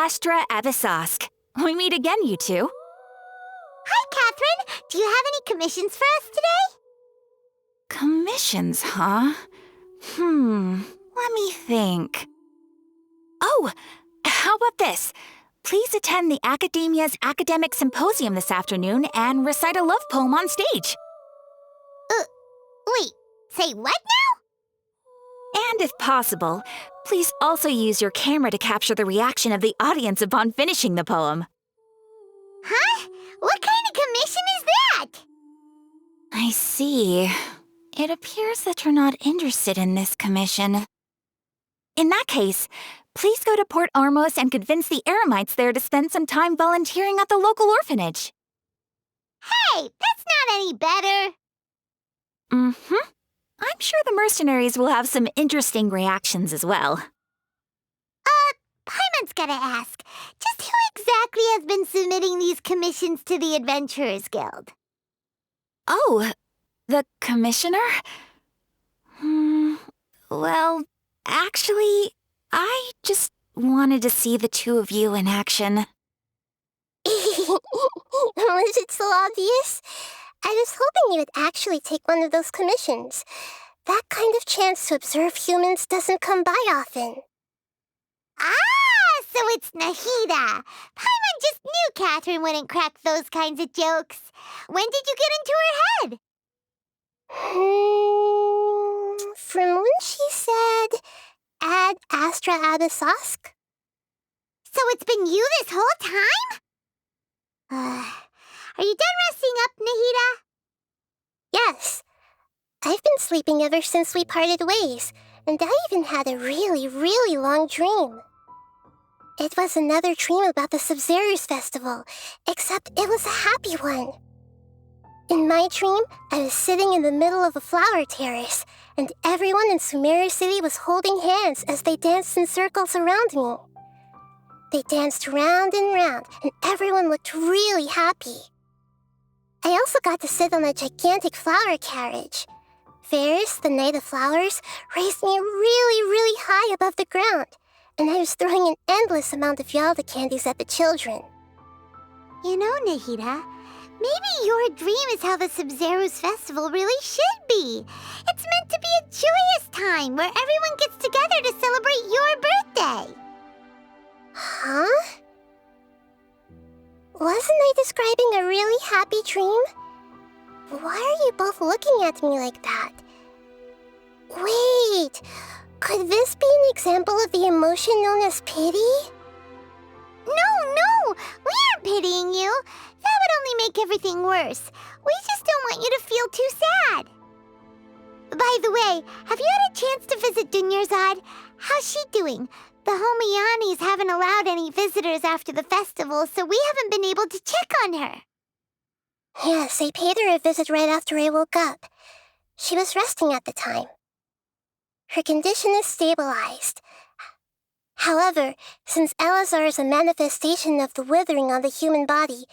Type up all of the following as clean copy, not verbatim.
Astra Abyssosque. We meet again, you two. Hi, Catherine. Do you have any commissions for us today? Commissions, huh? Let me think. Oh, how about this? Please attend the Academia's Academic Symposium this afternoon and recite a love poem on stage. Wait, say what now? And if possible, please also use your camera to capture the reaction of the audience upon finishing the poem. Huh? What kind of commission is that? I see. It appears that you're not interested in this commission. In that case, please go to Port Ormos and convince the Eremites there to spend some time volunteering at the local orphanage. Hey, that's not any better. I'm sure the mercenaries will have some interesting reactions as well. Paimon's gotta ask, just who exactly has been submitting these commissions to the Adventurers Guild? Oh, the commissioner? Well, actually, I just wanted to see the two of you in action. Was it so obvious? I was hoping you would actually take one of those commissions. That kind of chance to observe humans doesn't come by often. Ah, so it's Nahida. Paimon just knew Catherine wouldn't crack those kinds of jokes. When did you get into her head? From when she said, Ad Astra Abyssosque? So it's been you this whole time? Are you done resting up, Nahida? Yes. I've been sleeping ever since we parted ways, and I even had a really, really long dream. It was another dream about the Sub-Zero's festival, except it was a happy one. In my dream, I was sitting in the middle of a flower terrace, and everyone in Sumeru City was holding hands as they danced in circles around me. They danced round and round, and everyone looked really happy. I also got to sit on a gigantic flower carriage. Ferris, the Knight of Flowers, raised me really, really high above the ground, and I was throwing an endless amount of Yalda candies at the children. You know, Nahida, maybe your dream is how the Sub-Zero's festival really should be. It's meant to be a joyous time where everyone gets together to celebrate your birthday. Huh? Wasn't I describing a really happy dream? Why are you both looking at me like that? Wait, could this be an example of the emotion known as pity? No, we aren't pitying you. That would only make everything worse. We just don't want you to feel too sad. By the way, have you had a chance to visit Dunyarzad? How's she doing? The Homianis haven't allowed any visitors after the festival, so we haven't been able to check on her. Yes, I paid her a visit right after I woke up. She was resting at the time. Her condition is stabilized. However, since Elazar is a manifestation of the withering on the human body,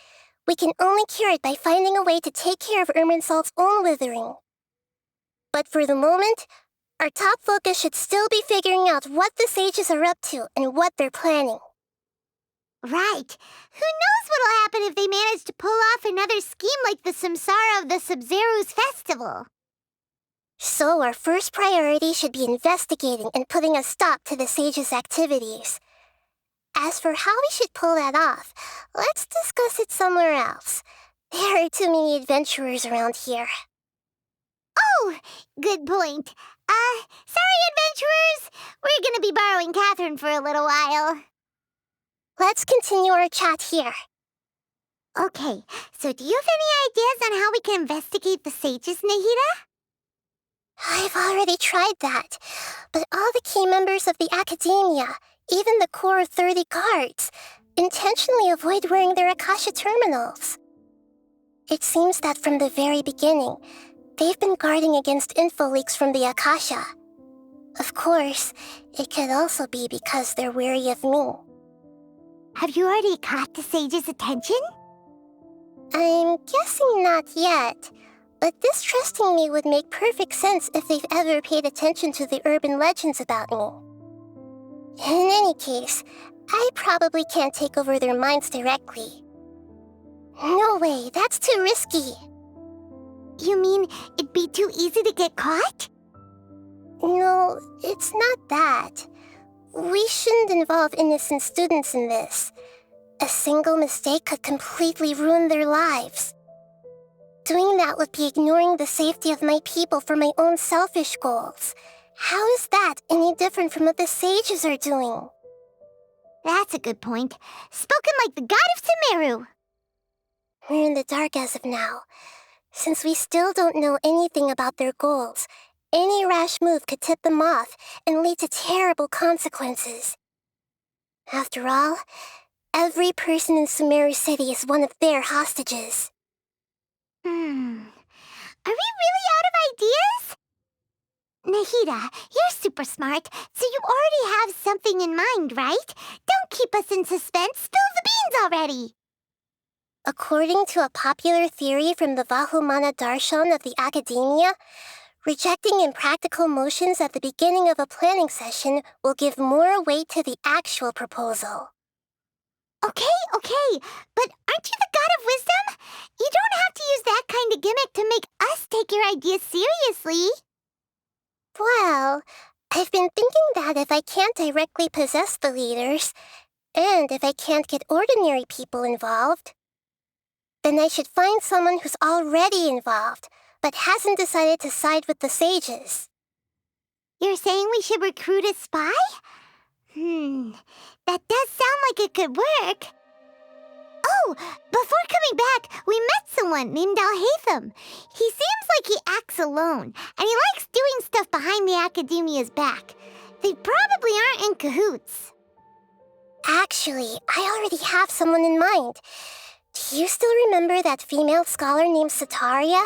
we can only cure it by finding a way to take care of Irminsol's own withering. But for the moment, our top focus should still be figuring out what the sages are up to and what they're planning. Right. Who knows what'll happen if they manage to pull off another scheme like the Samsara of the Sub-Zero's festival. So our first priority should be investigating and putting a stop to the sages' activities. As for how we should pull that off, let's discuss it somewhere else. There are too many adventurers around here. Oh, good point. Sorry, adventurers. We're gonna be borrowing Catherine for a little while. Let's continue our chat here. Okay, so do you have any ideas on how we can investigate the sages, Nahida? I've already tried that, but all the key members of the Academia, even the core of 30 guards, intentionally avoid wearing their Akasha terminals. It seems that from the very beginning, they've been guarding against info leaks from the Akasha. Of course, it could also be because they're wary of me. Have you already caught the sage's attention? I'm guessing not yet, but distrusting me would make perfect sense if they've ever paid attention to the urban legends about me. In any case, I probably can't take over their minds directly. No way, that's too risky. You mean it'd be too easy to get caught? No, it's not that. We shouldn't involve innocent students in this. A single mistake could completely ruin their lives. Doing that would be ignoring the safety of my people for my own selfish goals. How is that any different from what the sages are doing? That's a good point. Spoken like the god of Sumeru. We're in the dark as of now. Since we still don't know anything about their goals, any rash move could tip them off and lead to terrible consequences. After all, every person in Sumeru City is one of their hostages. Are we really out of ideas? Nahida, you're super smart, so you already have something in mind, right? Don't keep us in suspense. Spill the beans already. According to a popular theory from the Vahumana Darshan of the Academia, rejecting impractical motions at the beginning of a planning session will give more weight to the actual proposal. Okay, but aren't you the god of wisdom? You don't have to use that kind of gimmick to make us take your ideas seriously. Well, I've been thinking that if I can't directly possess the leaders, and if I can't get ordinary people involved, then I should find someone who's already involved, but hasn't decided to side with the sages. You're saying we should recruit a spy? That does sound like it could work. Oh, before coming back, we met someone named Alhaitham. He seems like he acts alone, and he likes doing stuff behind the Academia's back. They probably aren't in cahoots. Actually, I already have someone in mind. Do you still remember that female scholar named Setaria?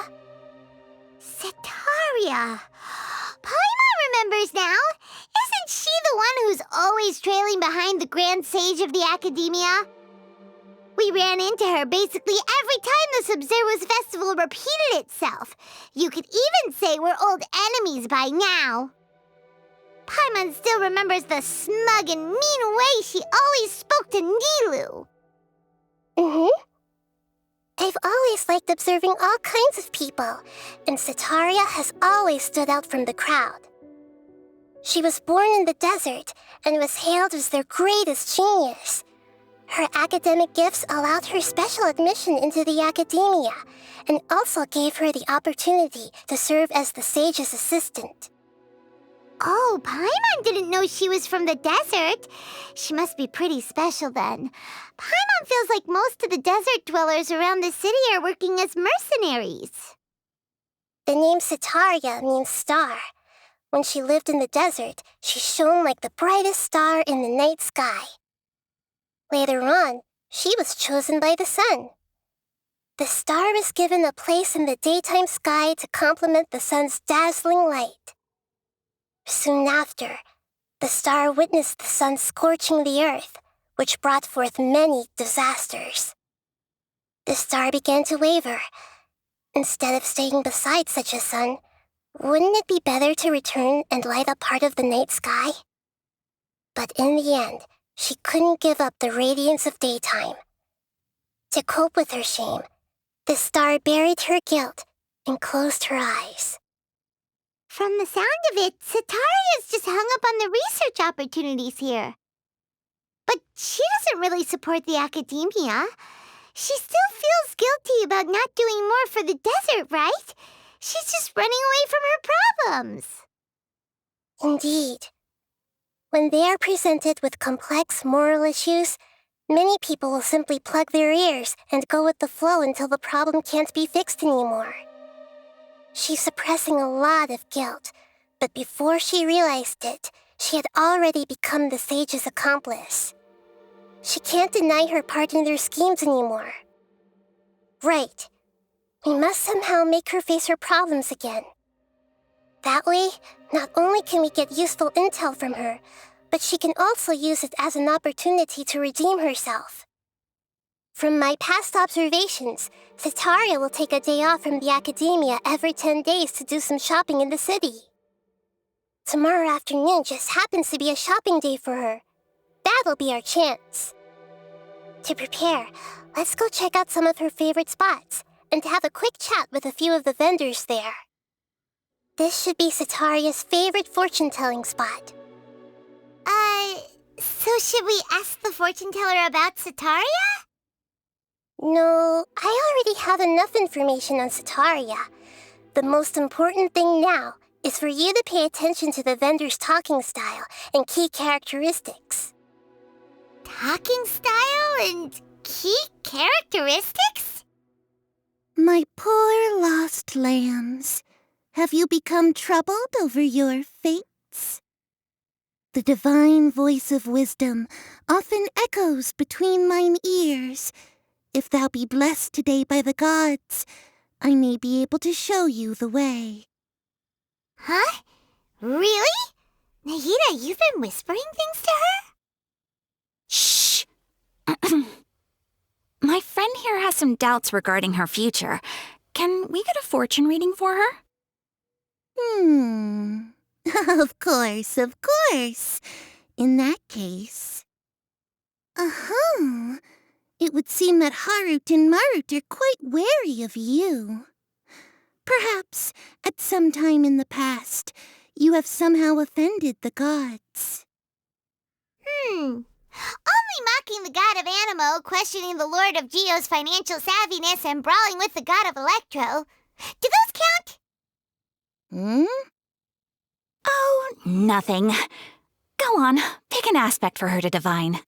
Setaria. Paimon remembers now. Isn't she the one who's always trailing behind the Grand Sage of the Academia? We ran into her basically every time the Sub-Zero's festival repeated itself. You could even say we're old enemies by now. Paimon still remembers the smug and mean way she always spoke to Nilu. I've always liked observing all kinds of people, and Setaria has always stood out from the crowd. She was born in the desert and was hailed as their greatest genius. Her academic gifts allowed her special admission into the academia, and also gave her the opportunity to serve as the sage's assistant. Oh, Paimon didn't know she was from the desert. She must be pretty special then. Paimon feels like most of the desert dwellers around the city are working as mercenaries. The name Setaria means star. When she lived in the desert, she shone like the brightest star in the night sky. Later on, she was chosen by the sun. The star was given a place in the daytime sky to complement the sun's dazzling light. Soon after, the star witnessed the sun scorching the earth, which brought forth many disasters. The star began to waver. Instead of staying beside such a sun, wouldn't it be better to return and light up part of the night sky? But in the end, she couldn't give up the radiance of daytime. To cope with her shame, the star buried her guilt and closed her eyes. From the sound of it, Setaria's just hung up on the research opportunities here. But she doesn't really support the academia. She still feels guilty about not doing more for the desert, right? She's just running away from her problems. Indeed. When they are presented with complex moral issues, many people will simply plug their ears and go with the flow until the problem can't be fixed anymore. She's suppressing a lot of guilt, but before she realized it, she had already become the sage's accomplice. She can't deny her part in their schemes anymore. Right. We must somehow make her face her problems again. That way, not only can we get useful intel from her, but she can also use it as an opportunity to redeem herself. From my past observations, Setaria will take a day off from the academia every 10 days to do some shopping in the city. Tomorrow afternoon just happens to be a shopping day for her. That'll be our chance. To prepare, let's go check out some of her favorite spots and have a quick chat with a few of the vendors there. This should be Sataria's favorite fortune-telling spot. So should we ask the fortune teller about Sataria? No, I already have enough information on Sataria. The most important thing now is for you to pay attention to the vendor's talking style and key characteristics. Talking style and key characteristics? My poor lost lambs, have you become troubled over your fates? The divine voice of wisdom often echoes between mine ears. If thou be blessed today by the gods, I may be able to show you the way. Huh? Really? Nahida, you've been whispering things to her? Shh! My friend here has some doubts regarding her future. Can we get a fortune reading for her? Of course, of course. In that case... It would seem that Harut and Marut are quite wary of you. Perhaps, at some time in the past, you have somehow offended the gods. Only mocking the god of Animo, questioning the lord of Geo's financial savviness, and brawling with the god of Electro. Do those count? Oh, nothing. Go on, pick an aspect for her to divine.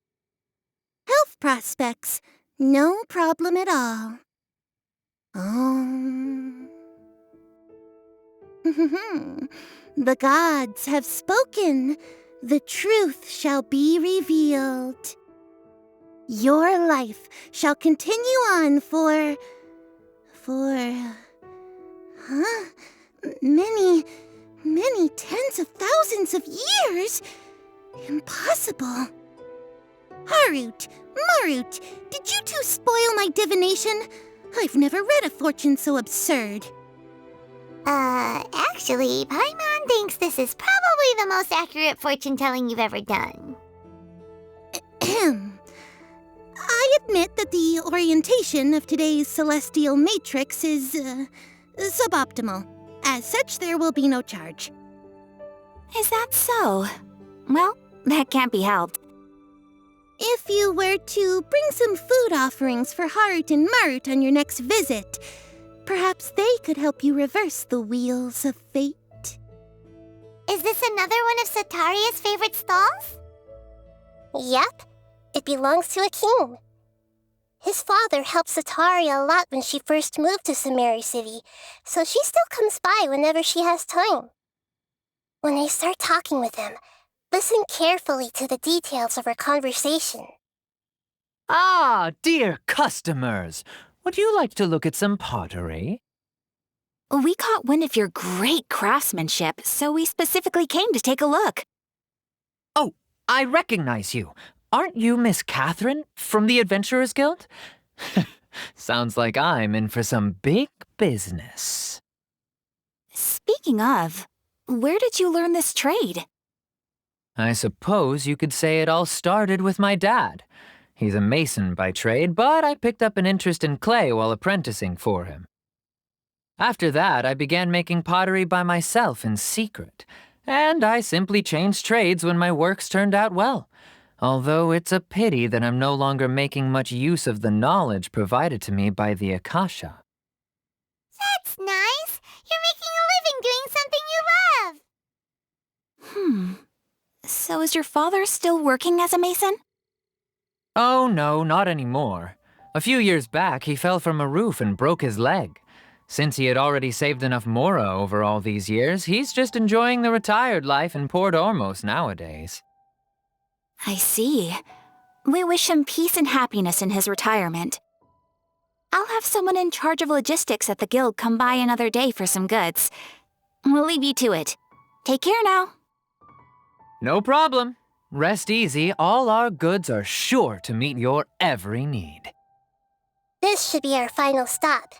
Health prospects, no problem at all. The gods have spoken. The truth shall be revealed. Your life shall continue on for many tens of thousands of years. Impossible. Harut, Marut, did you two spoil my divination? I've never read a fortune so absurd. Actually, Paimon thinks this is probably the most accurate fortune-telling you've ever done. I admit that the orientation of today's celestial matrix is, suboptimal. As such, there will be no charge. Is that so? Well, that can't be helped. If you were to bring some food offerings for Harut and Marut on your next visit, perhaps they could help you reverse the wheels of fate. Is this another one of Sataria's favorite stalls? Yep, it belongs to a king. His father helped Sataria a lot when she first moved to Samari City, so she still comes by whenever she has time. When I start talking with him, listen carefully to the details of our conversation. Ah, dear customers! Would you like to look at some pottery? We caught wind of your great craftsmanship, so we specifically came to take a look. Oh, I recognize you. Aren't you Miss Catherine from the Adventurers Guild? Sounds like I'm in for some big business. Speaking of, where did you learn this trade? I suppose you could say it all started with my dad. He's a mason by trade, but I picked up an interest in clay while apprenticing for him. After that, I began making pottery by myself in secret, and I simply changed trades when my works turned out well. Although it's a pity that I'm no longer making much use of the knowledge provided to me by the Akasha. That's nice. You're making a living doing something you love. So is your father still working as a mason? Oh no, not anymore. A few years back, he fell from a roof and broke his leg. Since he had already saved enough mora over all these years, he's just enjoying the retired life in Port Ormos nowadays. I see. We wish him peace and happiness in his retirement. I'll have someone in charge of logistics at the guild come by another day for some goods. We'll leave you to it. Take care now. No problem. Rest easy, all our goods are sure to meet your every need. This should be our final stop.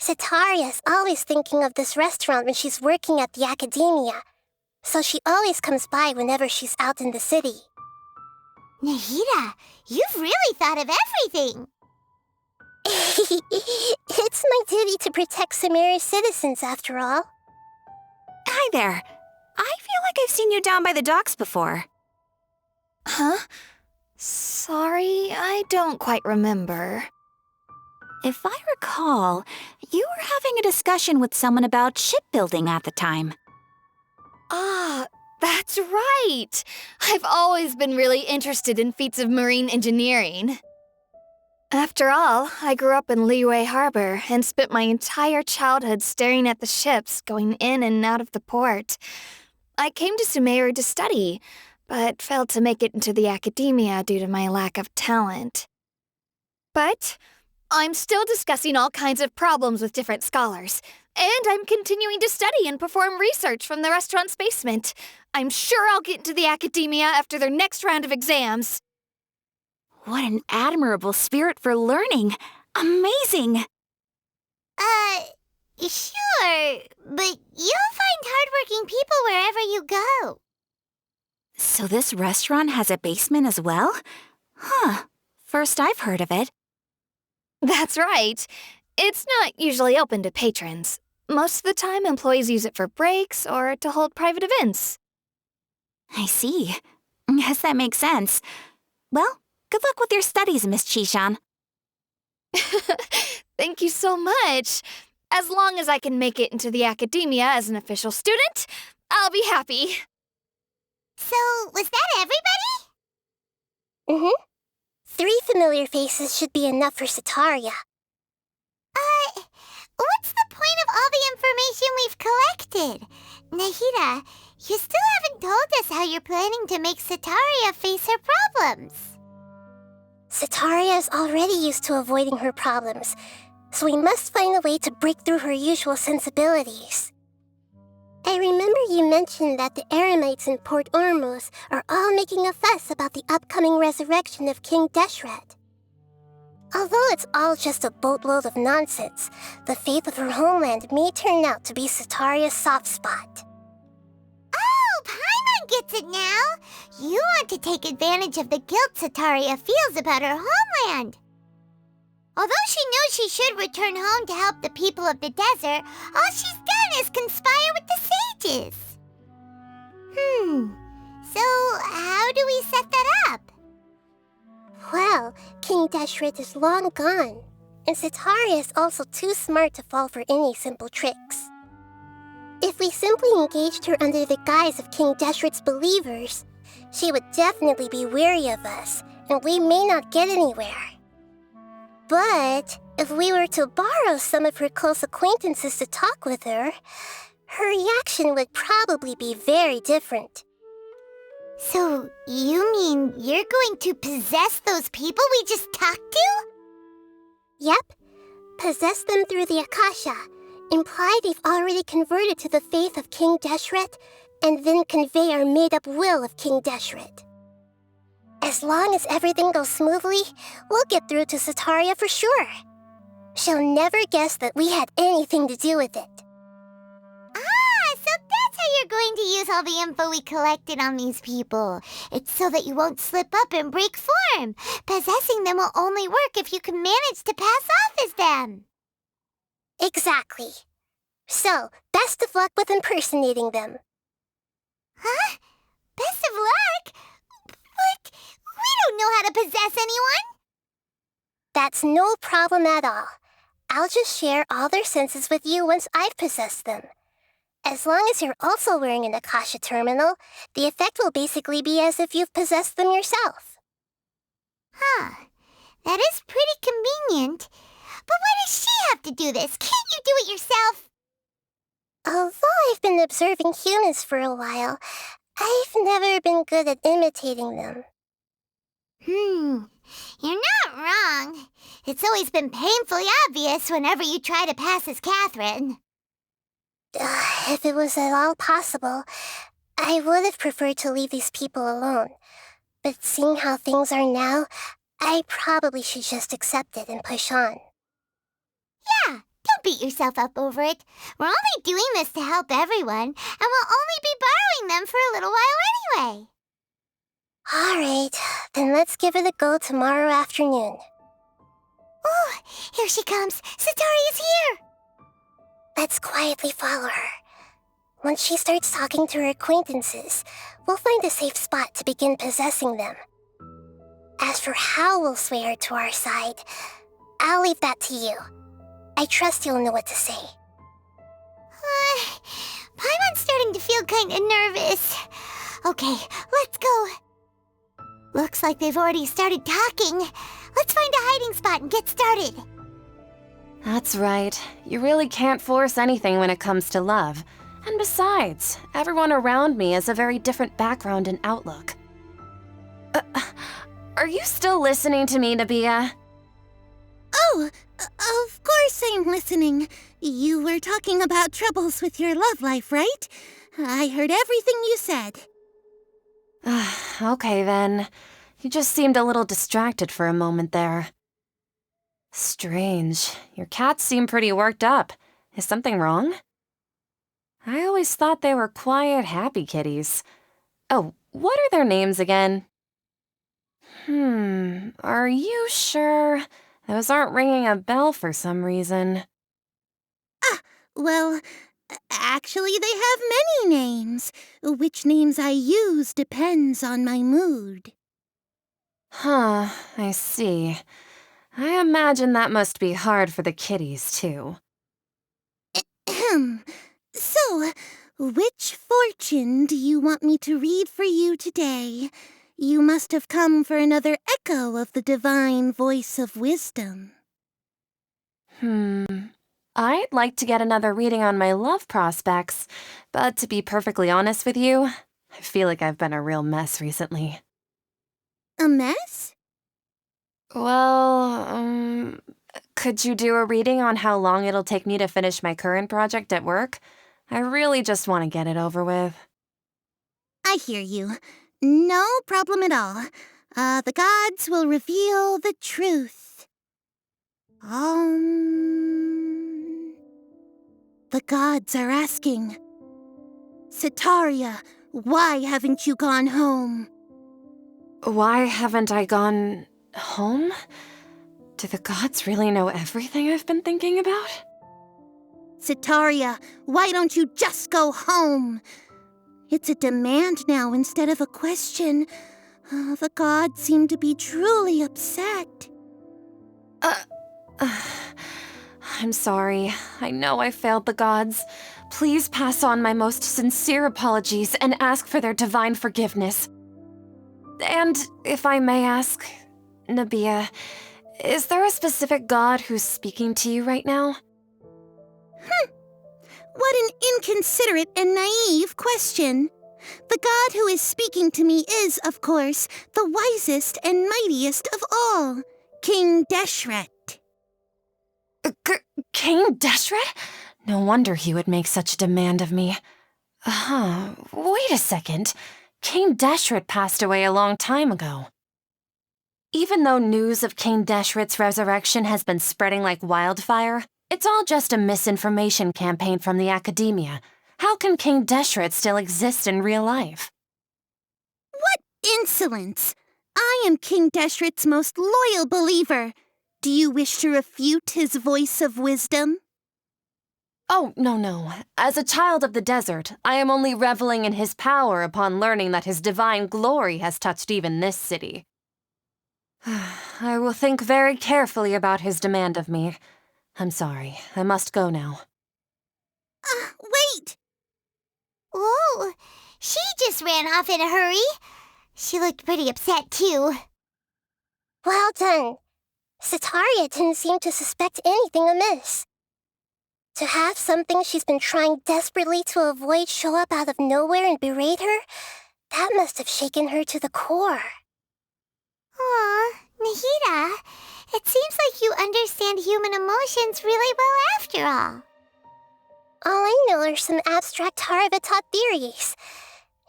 Sataria's always thinking of this restaurant when she's working at the academia, so she always comes by whenever she's out in the city. Nahida, you've really thought of everything. It's my duty to protect Samaria's citizens, after all. Hi there. I feel like I've seen you down by the docks before. Huh? Sorry, I don't quite remember. If I recall, you were having a discussion with someone about shipbuilding at the time. Ah, that's right! I've always been really interested in feats of marine engineering. After all, I grew up in Liyue Harbor and spent my entire childhood staring at the ships going in and out of the port. I came to Sumeru to study, but failed to make it into the academia due to my lack of talent. But I'm still discussing all kinds of problems with different scholars, and I'm continuing to study and perform research from the restaurant's basement. I'm sure I'll get into the academia after their next round of exams. What an admirable spirit for learning. Amazing. Sure, but you'll find hardworking people wherever you go. So this restaurant has a basement as well? Huh. First I've heard of it. That's right. It's not usually open to patrons. Most of the time, employees use it for breaks or to hold private events. I see. Guess that makes sense. Well, good luck with your studies, Miss Chishan. Thank you so much. As long as I can make it into the academia as an official student, I'll be happy. So, was that everybody? Mm-hmm. 3 familiar faces should be enough for Sataria. What's the point of all the information we've collected? Nahida, you still haven't told us how you're planning to make Sataria face her problems. Sataria is already used to avoiding her problems, so we must find a way to break through her usual sensibilities. I remember you mentioned that the Eremites in Port Ormuz are all making a fuss about the upcoming resurrection of King Deshret. Although it's all just a boatload of nonsense, the fate of her homeland may turn out to be Sataria's soft spot. Oh, Paimon gets it now! You want to take advantage of the guilt Sataria feels about her homeland. Although she knows she should return home to help the people of the desert, all she's done is conspire with the sages. So how do we set that up? Well, King Deshret is long gone, and Sataria is also too smart to fall for any simple tricks. If we simply engaged her under the guise of King Deshret's believers, she would definitely be weary of us, and we may not get anywhere. But if we were to borrow some of her close acquaintances to talk with her, her reaction would probably be very different. So, you mean you're going to possess those people we just talked to? Yep. Possess them through the Akasha. Imply they've already converted to the faith of King Deshret, and then convey our made-up will of King Deshret. As long as everything goes smoothly, we'll get through to Sataria for sure. She'll never guess that we had anything to do with it. So that's how you're going to use all the info we collected on these people. It's so that you won't slip up and break form. Possessing them will only work if you can manage to pass off as them. Exactly. So, best of luck with impersonating them. Huh? Best of luck? But we don't know how to possess anyone. That's no problem at all. I'll just share all their senses with you once I've possessed them. As long as you're also wearing an Akasha terminal, the effect will basically be as if you've possessed them yourself. Huh. That is pretty convenient. But why does she have to do this? Can't you do it yourself? Although I've been observing humans for a while, I've never been good at imitating them. You're not wrong. It's always been painfully obvious whenever you try to pass as Catherine. If it was at all possible, I would have preferred to leave these people alone. But seeing how things are now, I probably should just accept it and push on. Yeah, don't beat yourself up over it. We're only doing this to help everyone, and we'll only be borrowing them for a little while anyway. All right, Then let's give it a go tomorrow afternoon. Oh, here she comes. Sataria's here! Let's quietly follow her. Once she starts talking to her acquaintances, we'll find a safe spot to begin possessing them. As for how we'll sway her to our side, I'll leave that to you. I trust you'll know what to say. Paimon's starting to feel kinda nervous. Okay, let's go. Looks like they've already started talking. Let's find a hiding spot and get started. That's right. You really can't force anything when it comes to love. And besides, everyone around me has a very different background and outlook. Are you still listening to me, Nabia? Oh, of course I'm listening. You were talking about troubles with your love life, right? I heard everything you said. Okay then. You just seemed a little distracted for a moment there. Strange. Your cats seem pretty worked up. Is something wrong? I always thought they were quiet, happy kitties. Oh, what are their names again? Are you sure? Those aren't ringing a bell for some reason. Well, actually they have many names. Which names I use depends on my mood. Huh, I see. I imagine that must be hard for the kitties, too. So, which fortune do you want me to read for you today? You must have come for another echo of the divine voice of wisdom. I'd like to get another reading on my love prospects, but to be perfectly honest with you, I feel like I've been a real mess recently. A mess? Well, could you do a reading on how long it'll take me to finish my current project at work? I really just want to get it over with. I hear you. No problem at all. The gods will reveal the truth. The gods are asking, Sataria, why haven't you gone home? Why haven't I gone home? Do the gods really know everything I've been thinking about? Sataria, why don't you just go home? It's a demand now instead of a question. The gods seem to be truly upset. I'm sorry. I know I failed the gods. Please pass on my most sincere apologies and ask for their divine forgiveness. And if I may ask, Nabia, is there a specific god who's speaking to you right now? What an inconsiderate and naive question. The god who is speaking to me is, of course, the wisest and mightiest of all, King Deshret. King Deshret? No wonder he would make such a demand of me. Wait a second. King Deshret passed away a long time ago. Even though news of King Deshret's resurrection has been spreading like wildfire, it's all just a misinformation campaign from the academia. How can King Deshret still exist in real life? What insolence! I am King Deshret's most loyal believer. Do you wish to refute his voice of wisdom? Oh, no. As a child of the desert, I am only reveling in his power upon learning that his divine glory has touched even this city. I will think very carefully about his demand of me. I'm sorry, I must go now. Wait! Whoa, she just ran off in a hurry. She looked pretty upset, too. Well done. Sataria didn't seem to suspect anything amiss. To have something she's been trying desperately to avoid show up out of nowhere and berate her, that must have shaken her to the core. Aw, Nahida, it seems like you understand human emotions really well after all. All I know are some abstract Harvard-taught theories.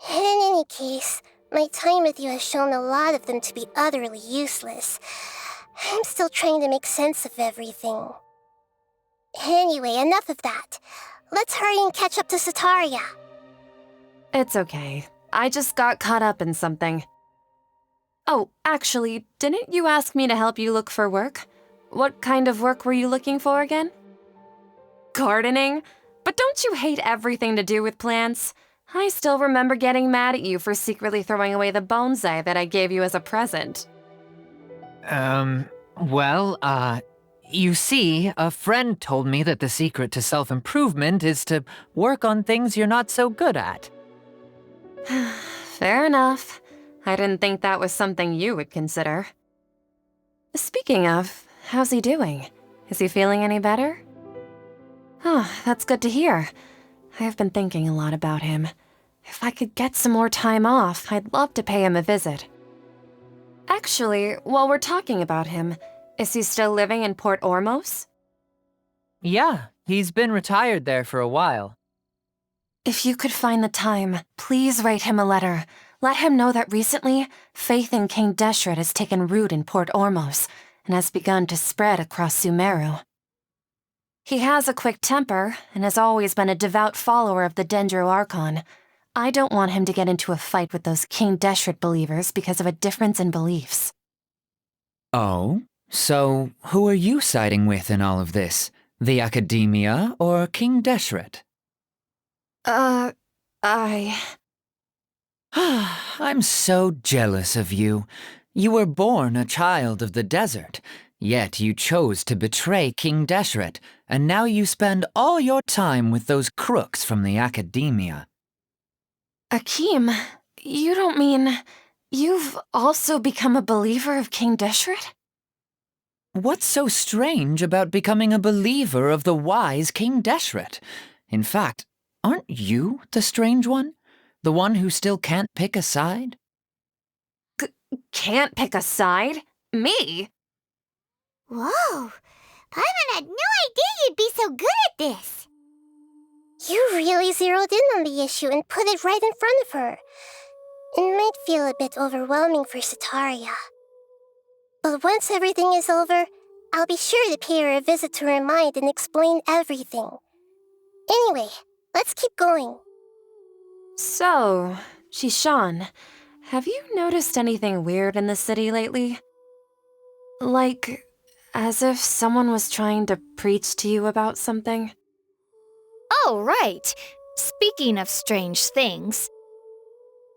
In any case, my time with you has shown a lot of them to be utterly useless. I'm still trying to make sense of everything. Anyway, enough of that. Let's hurry and catch up to Sataria. It's okay. I just got caught up in something. Oh, actually, didn't you ask me to help you look for work? What kind of work were you looking for again? Gardening? But don't you hate everything to do with plants? I still remember getting mad at you for secretly throwing away the bonsai that I gave you as a present. You see, a friend told me that the secret to self-improvement is to work on things you're not so good at. Fair enough. I didn't think that was something you would consider. Speaking of, how's he doing? Is he feeling any better? Oh, that's good to hear. I've been thinking a lot about him. If I could get some more time off, I'd love to pay him a visit. Actually, while we're talking about him, is he still living in Port Ormos? Yeah, he's been retired there for a while. If you could find the time, please write him a letter. Let him know that recently, faith in King Deshret has taken root in Port Ormos and has begun to spread across Sumeru. He has a quick temper and has always been a devout follower of the Dendro Archon. I don't want him to get into a fight with those King Deshret believers because of a difference in beliefs. Oh? So, who are you siding with in all of this? The Academia or King Deshret? I'm so jealous of you. You were born a child of the desert, yet you chose to betray King Deshret, and now you spend all your time with those crooks from the Academia. Akeem, you don't mean you've also become a believer of King Deshret? What's so strange about becoming a believer of the wise King Deshret? In fact, aren't you the strange one? The one who still can't pick a side? Can't pick a side? Me? Whoa! Paimon had no idea you'd be so good at this! You really zeroed in on the issue and put it right in front of her. It might feel a bit overwhelming for Sataria. But once everything is over, I'll be sure to pay her a visit to her mind and explain everything. Anyway, let's keep going. So, Shishan, have you noticed anything weird in the city lately? Like, as if someone was trying to preach to you about something? Oh, right. Speaking of strange things,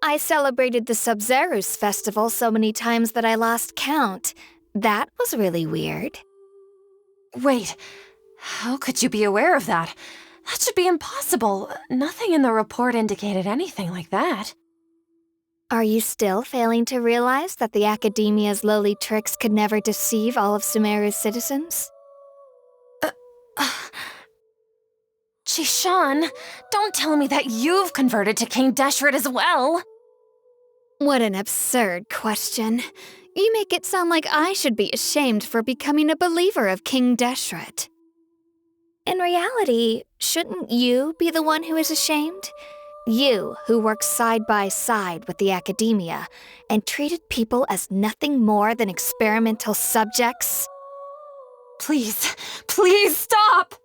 I celebrated the Sub-Zerus festival so many times that I lost count. That was really weird. Wait, how could you be aware of that? That should be impossible. Nothing in the report indicated anything like that. Are you still failing to realize that the Academia's lowly tricks could never deceive all of Sumeru's citizens? Shishan, don't tell me that you've converted to King Deshret as well! What an absurd question. You make it sound like I should be ashamed for becoming a believer of King Deshret. In reality, shouldn't you be the one who is ashamed? You, who worked side by side with the Academia and treated people as nothing more than experimental subjects? Please, please stop!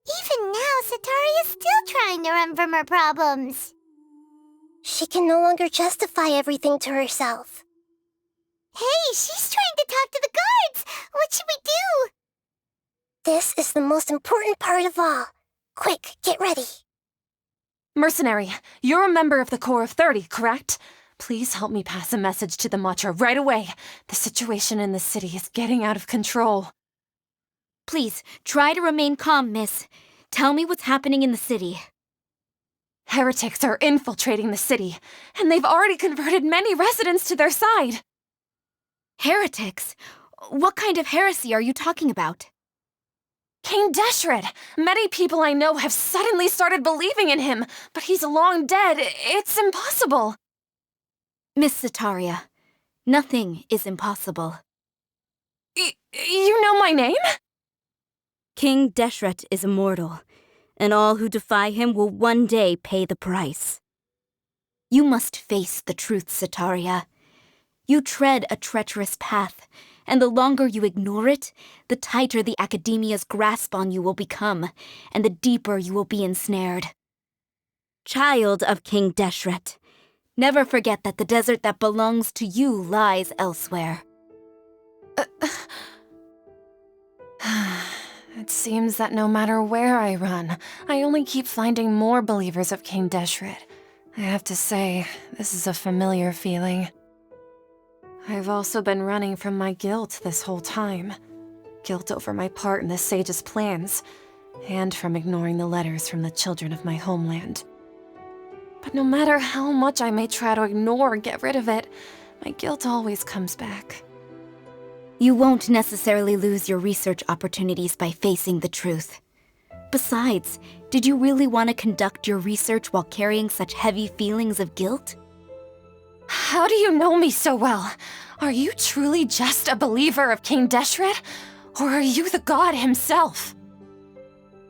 Even now, Sataria's still trying to run from her problems. She can no longer justify everything to herself. Hey, she's trying to talk to the guards! What should we do? This is the most important part of all. Quick, get ready. Mercenary, you're a member of the Corps of 30, correct? Please help me pass a message to the Matcha right away. The situation in the city is getting out of control. Please, try to remain calm, miss. Tell me what's happening in the city. Heretics are infiltrating the city, and they've already converted many residents to their side. Heretics? What kind of heresy are you talking about? King Deshret! Many people I know have suddenly started believing in him, but he's long dead. It's impossible. Miss Sataria, nothing is impossible. You know my name? King Deshret is immortal, and all who defy him will one day pay the price. You must face the truth, Sataria. You tread a treacherous path, and the longer you ignore it, the tighter the Academia's grasp on you will become, and the deeper you will be ensnared. Child of King Deshret, Never forget that the desert that belongs to you lies elsewhere. It seems that no matter where I run, I only keep finding more believers of King Deshret. I have to say, this is a familiar feeling. I've also been running from my guilt this whole time. Guilt over my part in the sage's plans, and from ignoring the letters from the children of my homeland. But no matter how much I may try to ignore or get rid of it, my guilt always comes back. You won't necessarily lose your research opportunities by facing the truth. Besides, did you really want to conduct your research while carrying such heavy feelings of guilt? How do you know me so well? Are you truly just a believer of King Deshret? Or are you the god himself?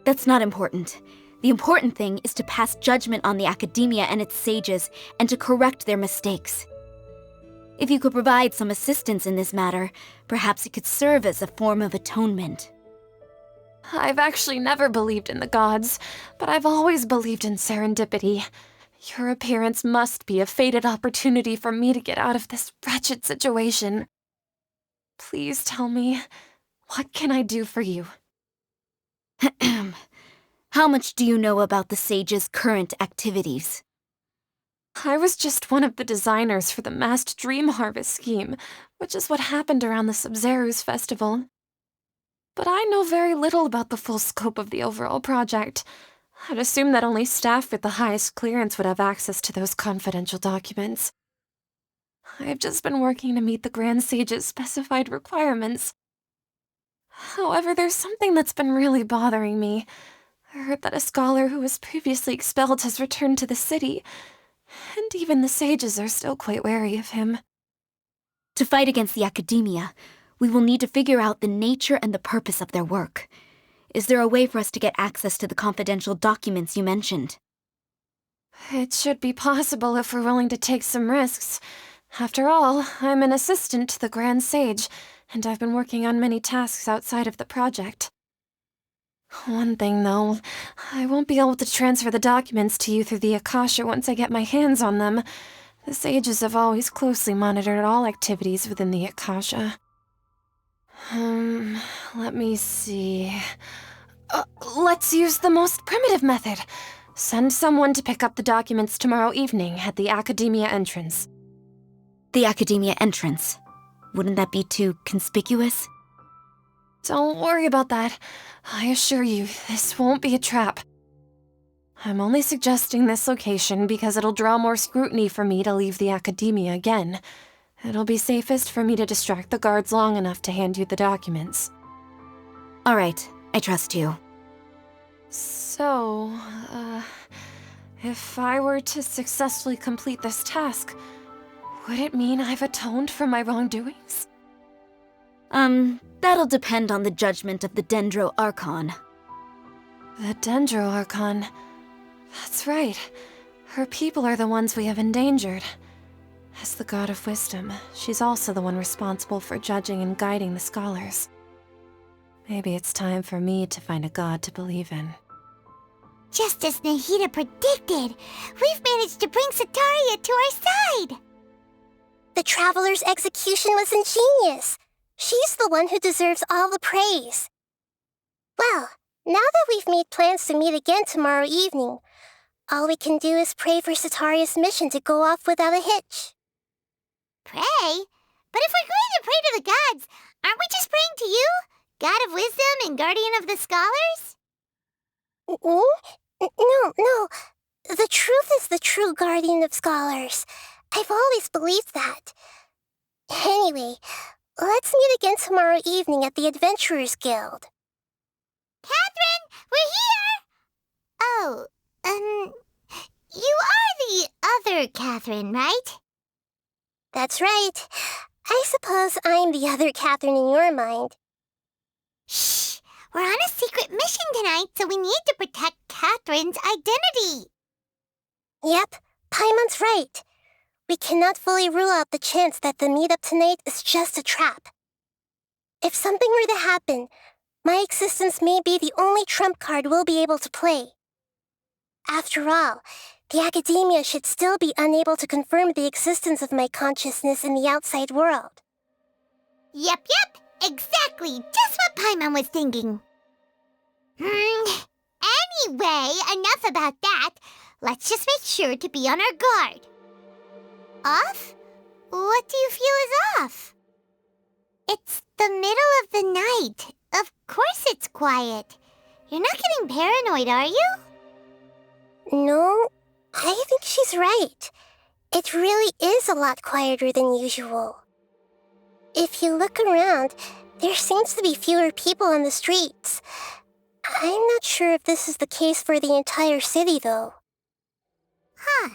That's not important. The important thing is to pass judgment on the academia and its sages, and to correct their mistakes. If you could provide some assistance in this matter, perhaps it could serve as a form of atonement. I've actually never believed in the gods, but I've always believed in serendipity. Your appearance must be a fated opportunity for me to get out of this wretched situation. Please tell me, what can I do for you? How much do you know about the sage's current activities? I was just one of the designers for the masked dream harvest scheme, which is what happened around the Sub-Zeru's festival. But I know very little about the full scope of the overall project. I'd assume that only staff with the highest clearance would have access to those confidential documents. I've just been working to meet the Grand Sage's specified requirements. However, there's something that's been really bothering me. I heard that a scholar who was previously expelled has returned to the city, and even the sages are still quite wary of him. To fight against the academia, we will need to figure out the nature and the purpose of their work. Is there a way for us to get access to the confidential documents you mentioned? It should be possible if we're willing to take some risks. After all, I'm an assistant to the Grand Sage, and I've been working on many tasks outside of the project. One thing, though, I won't be able to transfer the documents to you through the Akasha once I get my hands on them. The sages have always closely monitored all activities within the Akasha. Let me see. Let's use the most primitive method. Send someone to pick up the documents tomorrow evening at the Academia entrance. The Academia entrance. Wouldn't that be too conspicuous? Don't worry about that. I assure you, this won't be a trap. I'm only suggesting this location because it'll draw more scrutiny for me to leave the Academia again. It'll be safest for me to distract the guards long enough to hand you the documents. All right, I trust you. So, if I were to successfully complete this task, would it mean I've atoned for my wrongdoings? That'll depend on the judgment of the Dendro Archon. The Dendro Archon. That's right. Her people are the ones we have endangered. As the god of wisdom, she's also the one responsible for judging and guiding the scholars. Maybe it's time for me to find a god to believe in. Just as Nahida predicted, we've managed to bring Sataria to our side! The Traveler's execution was ingenious. She's the one who deserves all the praise. Well, now that we've made plans to meet again tomorrow evening, all we can do is pray for Sataria's mission to go off without a hitch. Pray? But if we're going to pray to the gods, aren't we just praying to you? God of wisdom and guardian of the scholars? No. The truth is the true guardian of scholars. I've always believed that. Anyway, let's meet again tomorrow evening at the Adventurers Guild. Catherine, we're here! Oh, you are the other Catherine, right? That's right. I suppose I'm the other Catherine in your mind. Shh! We're on a secret mission tonight, so we need to protect Catherine's identity. Yep, Paimon's right. We cannot fully rule out the chance that the meetup tonight is just a trap. If something were to happen, my existence may be the only trump card we'll be able to play. After all, the academia should still be unable to confirm the existence of my consciousness in the outside world. Yep, exactly. Just what Paimon was thinking. Anyway, enough about that. Let's just make sure to be on our guard. Off? What do you feel is off? It's the middle of the night. Of course it's quiet. You're not getting paranoid, are you? No, I think she's right. It really is a lot quieter than usual. If you look around, there seems to be fewer people on the streets. I'm not sure if this is the case for the entire city, though. Huh.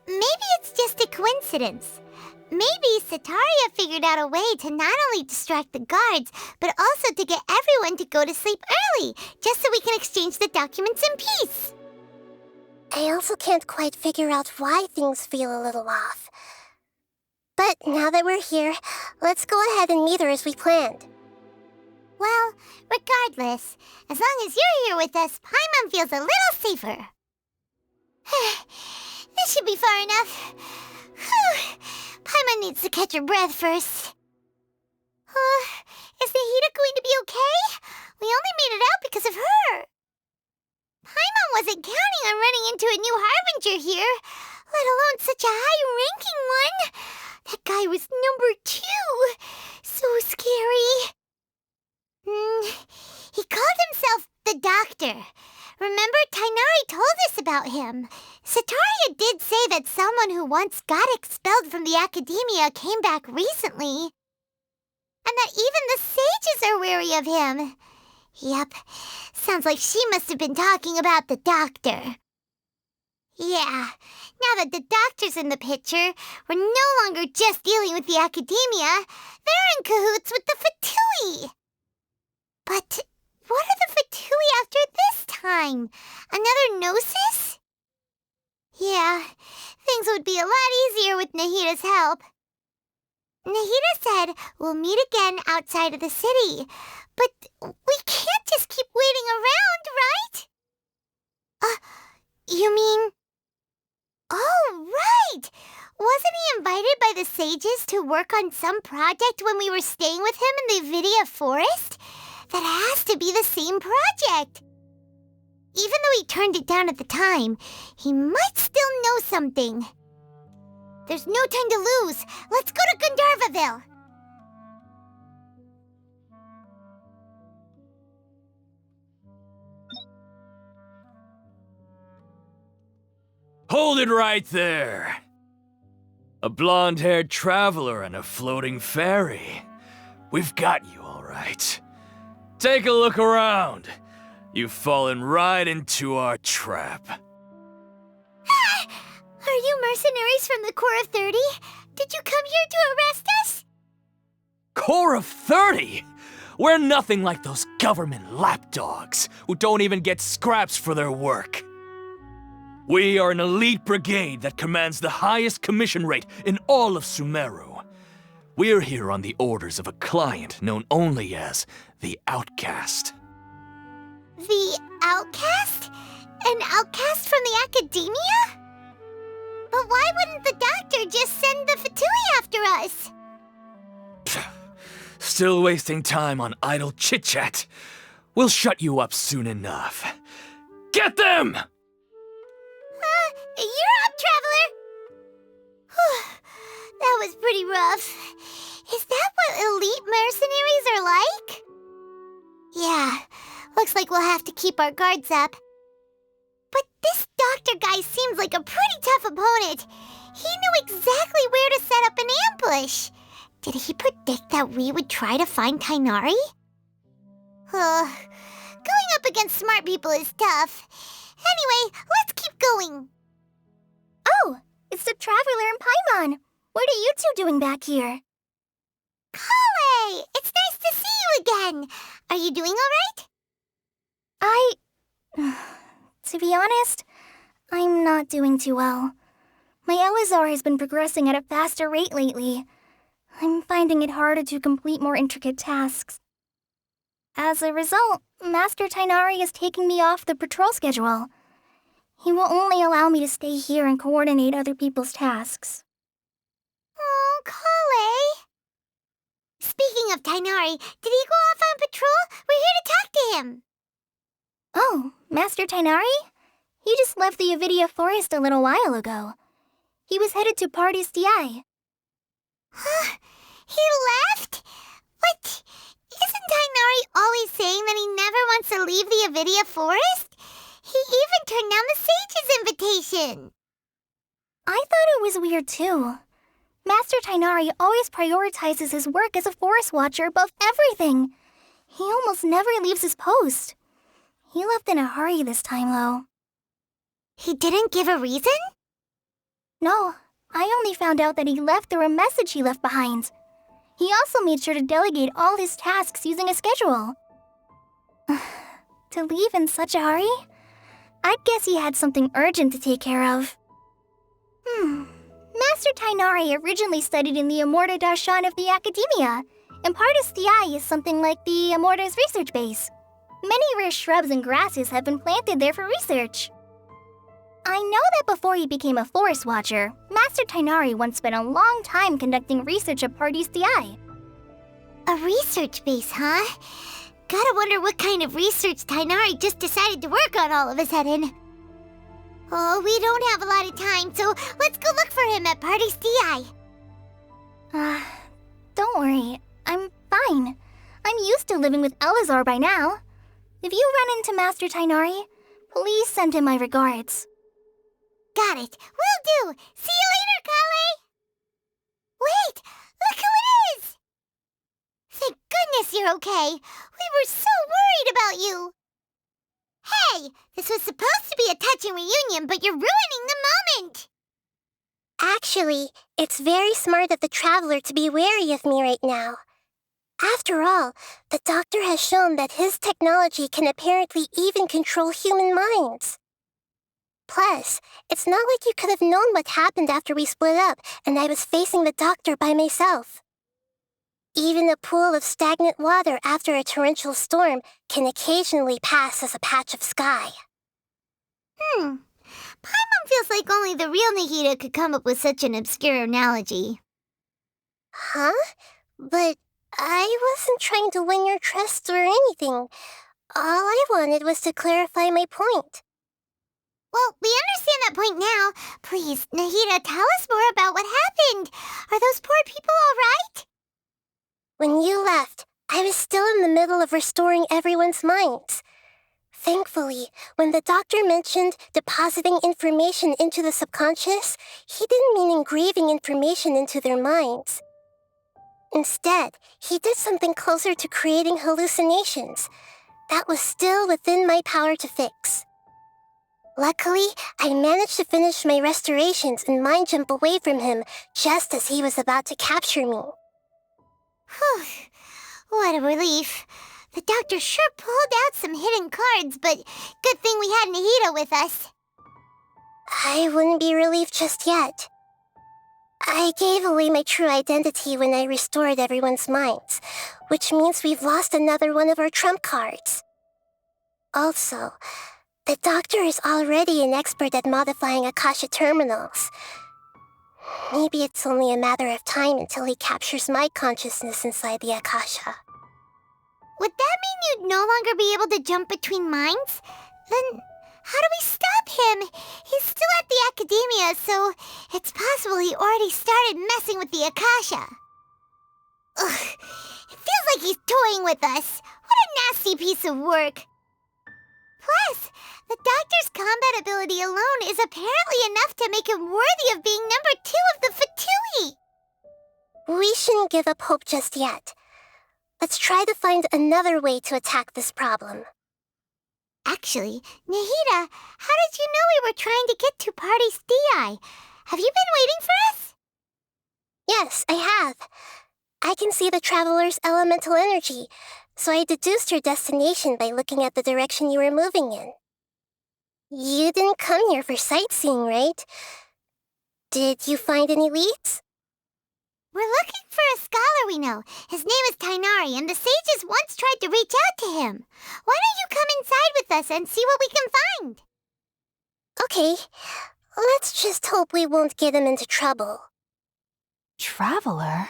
Maybe it's just a coincidence. Maybe Setaria figured out a way to not only distract the guards, but also to get everyone to go to sleep early, just so we can exchange the documents in peace. I also can't quite figure out why things feel a little off. But now that we're here, let's go ahead and meet her as we planned. Well, regardless, as long as you're here with us, Paimon feels a little safer. This should be far enough. Paimon needs to catch her breath first. Is Nahida going to be okay? We only made it out because of her. Paimon wasn't counting on running into a new Harbinger here, let alone such a high-ranking one. That guy was number 2. So scary. He called himself the Doctor. Remember, Tainari told us about him. Setaria did say that someone who once got expelled from the academia came back recently. And that even the sages are wary of him. Yep, sounds like she must have been talking about the Doctor. Yeah, now that the Doctor's in the picture, we're no longer just dealing with the academia. They're in cahoots with the Fatui. But what are the Fatui after this time? Another Gnosis? Yeah, things would be a lot easier with Nahida's help. Nahida said we'll meet again outside of the city. But we can't just keep waiting around, right? You mean... Oh, right! Wasn't he invited by the sages to work on some project when we were staying with him in the Vidia Forest? That has to be the same project. Even though he turned it down at the time, he might still know something. There's no time to lose. Let's go to Gandharvaville. Hold it right there! A blonde-haired traveler and a floating fairy. We've got you, all right. Take a look around. You've fallen right into our trap. Are you mercenaries from the Corps of 30? Did you come here to arrest us? Corps of 30? We're nothing like those government lapdogs who don't even get scraps for their work. We are an elite brigade that commands the highest commission rate in all of Sumeru. We're here on the orders of a client known only as the Outcast. The Outcast? An outcast from the academia? But why wouldn't the Doctor just send the Fatui after us? Still wasting time on idle chit-chat. We'll shut you up soon enough. Get them! You're up, Traveler! That was pretty rough. Is that what elite mercenaries are like? Yeah, looks like we'll have to keep our guards up. But this Doctor guy seems like a pretty tough opponent. He knew exactly where to set up an ambush. Did he predict that we would try to find Tainari? Going up against smart people is tough. Anyway, let's keep going. Oh, it's the Traveler and Paimon. What are you two doing back here? Kale! It's nice to see you again. Are you doing all right? To be honest, I'm not doing too well. My LSR has been progressing at a faster rate lately. I'm finding it harder to complete more intricate tasks. As a result, Master Tainari is taking me off the patrol schedule. He will only allow me to stay here and coordinate other people's tasks. Oh, Kale! Speaking of Tainari, did he go off on patrol? We're here to talk to him. Oh, Master Tainari? He just left the Avidia Forest a little while ago. He was headed to Party's DI. Huh? He left? What? Isn't Tainari always saying that he never wants to leave the Avidia Forest? He even turned down the Sage's invitation. I thought it was weird too. Master Tainari always prioritizes his work as a forest watcher above everything. He almost never leaves his post. He left in a hurry this time, though. He didn't give a reason? No, I only found out that he left through a message he left behind. He also made sure to delegate all his tasks using a schedule. To leave in such a hurry? I'd guess he had something urgent to take care of. Master Tainari originally studied in the Immorta Darshan of the Academia, and Partis DI is something like the Immorta's research base. Many rare shrubs and grasses have been planted there for research. I know that before he became a forest watcher, Master Tainari once spent a long time conducting research at Partis DI. A research base, huh? Gotta wonder what kind of research Tainari just decided to work on all of a sudden. Oh, we don't have a lot of time, so let's go look for him at Party's DI. Don't worry. I'm fine. I'm used to living with Elazar by now. If you run into Master Tainari, please send him my regards. Got it. Will do. See you later, Kale. Wait! Look who it is! Thank goodness you're okay. We were so worried about you. Hey, this was supposed to be a touching reunion, but you're ruining the moment! Actually, it's very smart of the traveler to be wary of me right now. After all, the doctor has shown that his technology can apparently even control human minds. Plus, it's not like you could have known what happened after we split up and I was facing the doctor by myself. Even a pool of stagnant water after a torrential storm can occasionally pass as a patch of sky. Paimon feels like only the real Nahida could come up with such an obscure analogy. Huh? But I wasn't trying to win your trust or anything. All I wanted was to clarify my point. Well, we understand that point now. Please, Nahida, tell us more about what happened. Are those poor people all right? When you left, I was still in the middle of restoring everyone's minds. Thankfully, when the doctor mentioned depositing information into the subconscious, he didn't mean engraving information into their minds. Instead, he did something closer to creating hallucinations. That was still within my power to fix. Luckily, I managed to finish my restorations and mind jump away from him just as he was about to capture me. Whew. What a relief. The doctor sure pulled out some hidden cards, but good thing we had Nahida with us. I wouldn't be relieved just yet. I gave away my true identity when I restored everyone's minds, which means we've lost another one of our trump cards. Also, the doctor is already an expert at modifying Akasha terminals. Maybe it's only a matter of time until he captures my consciousness inside the Akasha. Would that mean you'd no longer be able to jump between minds? Then how do we stop him? He's still at the Academia, so it's possible he already started messing with the Akasha. Ugh, it feels like he's toying with us. What a nasty piece of work. Plus, the doctor's combat ability alone is apparently enough to make him worthy of being number 2 of the Fatui. We shouldn't give up hope just yet. Let's try to find another way to attack this problem. Actually, Nahida, how did you know we were trying to get to Party's DI? Have you been waiting for us? Yes, I have. I can see the traveler's elemental energy, so I deduced your destination by looking at the direction you were moving in. You didn't come here for sightseeing, right? Did you find any leads? We're looking for a scholar we know. His name is Tainari, and the sages once tried to reach out to him. Why don't you come inside with us and see what we can find? Okay, let's just hope we won't get him into trouble. Traveler?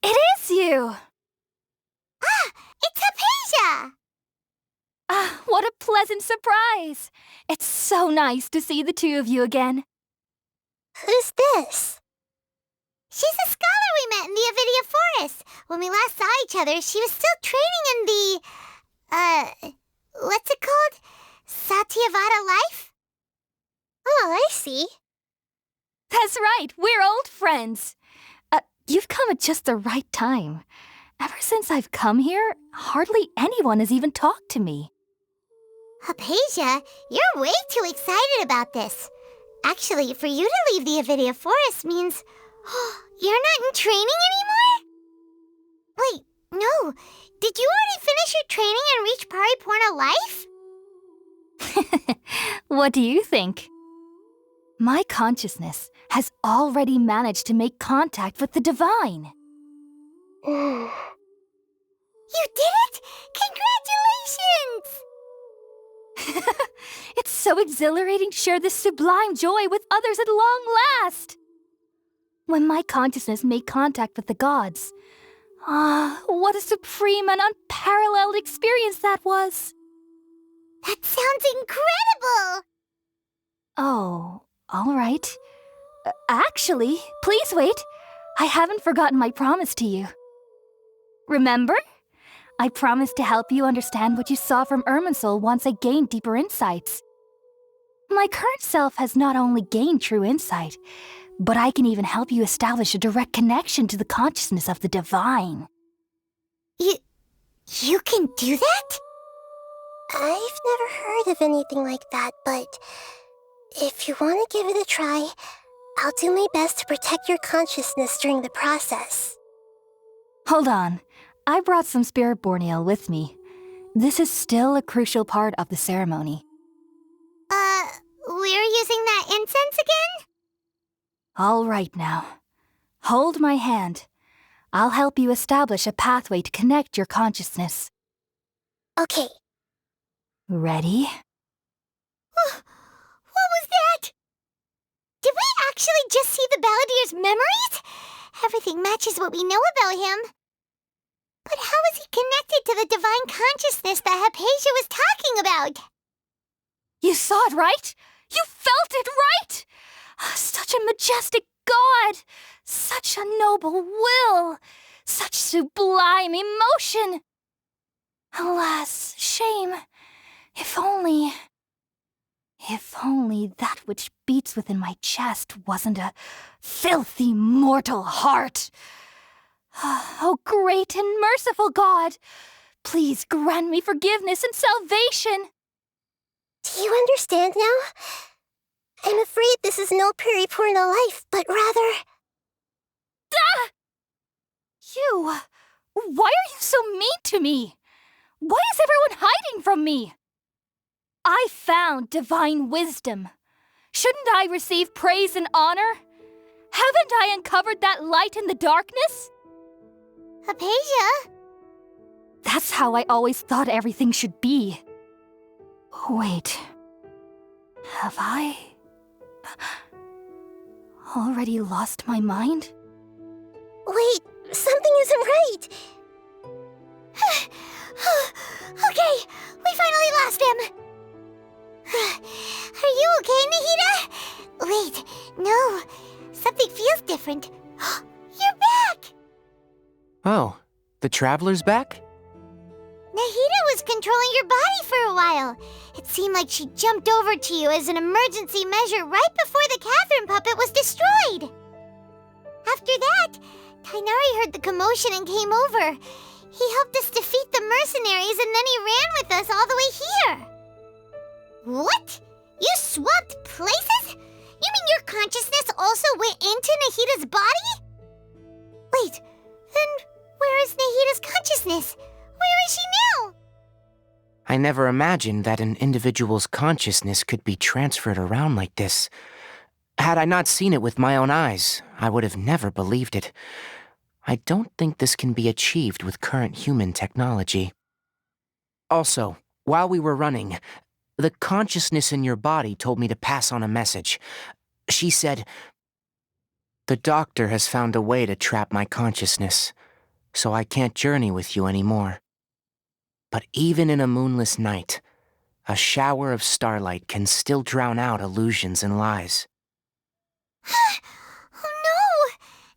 It is you! Ah, it's Hypatia! Ah, what a pleasant surprise! It's so nice to see the two of you again. Who's this? She's a scholar we met in the Avidia Forest. When we last saw each other, she was still training in the, what's it called? Satyavada life? Oh, I see. That's right, we're old friends. You've come at just the right time. Ever since I've come here, hardly anyone has even talked to me. Hypatia, you're way too excited about this. Actually, for you to leave the Avidia Forest means you're not in training anymore? Wait, no. Did you already finish your training and reach Paripurna life? What do you think? My consciousness has already managed to make contact with the divine. You did it! Congratulations! It's so exhilarating to share this sublime joy with others at long last. When my consciousness made contact with the gods, what a supreme and unparalleled experience that was. That sounds incredible! Oh, all right. Actually, please wait. I haven't forgotten my promise to you. Remember? I promised to help you understand what you saw from Irminsul once I gained deeper insights. My current self has not only gained true insight, but I can even help you establish a direct connection to the consciousness of the divine. You can do that? I've never heard of anything like that, but if you want to give it a try, I'll do my best to protect your consciousness during the process. Hold on. I brought some spirit-born ale with me. This is still a crucial part of the ceremony. We're using that incense again? All right now. Hold my hand. I'll help you establish a pathway to connect your consciousness. Okay. Ready? What was that? Did we actually just see the Balladier's memories? Everything matches what we know about him. But how is he connected to the divine consciousness that Hypatia was talking about? You saw it, right? You felt it, right? Such a majestic god! Such a noble will! Such sublime emotion! Alas, shame. If only that which beats within my chest wasn't a filthy mortal heart. Oh, great and merciful God, please grant me forgiveness and salvation. Do you understand now? I'm afraid this is no Paripurna life, but rather... Ah! You! Why are you so mean to me? Why is everyone hiding from me? I found divine wisdom. Shouldn't I receive praise and honor? Haven't I uncovered that light in the darkness? Hypatia? That's how I always thought everything should be. Wait. Have I already lost my mind? Wait, something isn't right. Okay, we finally lost him. Are you okay, Nahida? Wait, no. Something feels different. You're back! Oh, the Traveler's back? Nahida was controlling your body for a while. It seemed like she jumped over to you as an emergency measure right before the Catherine puppet was destroyed. After that, Tainari heard the commotion and came over. He helped us defeat the mercenaries and then he ran with us all the way here. What? You swapped places? You mean your consciousness also went into Nahida's body? Wait, then where is Nahida's consciousness? Where is she now? I never imagined that an individual's consciousness could be transferred around like this. Had I not seen it with my own eyes, I would have never believed it. I don't think this can be achieved with current human technology. Also, while we were running, The consciousness in your body told me to pass on a message. She said, "The doctor has found a way to trap my consciousness, so I can't journey with you anymore. But even in a moonless night, a shower of starlight can still drown out illusions and lies." Oh no!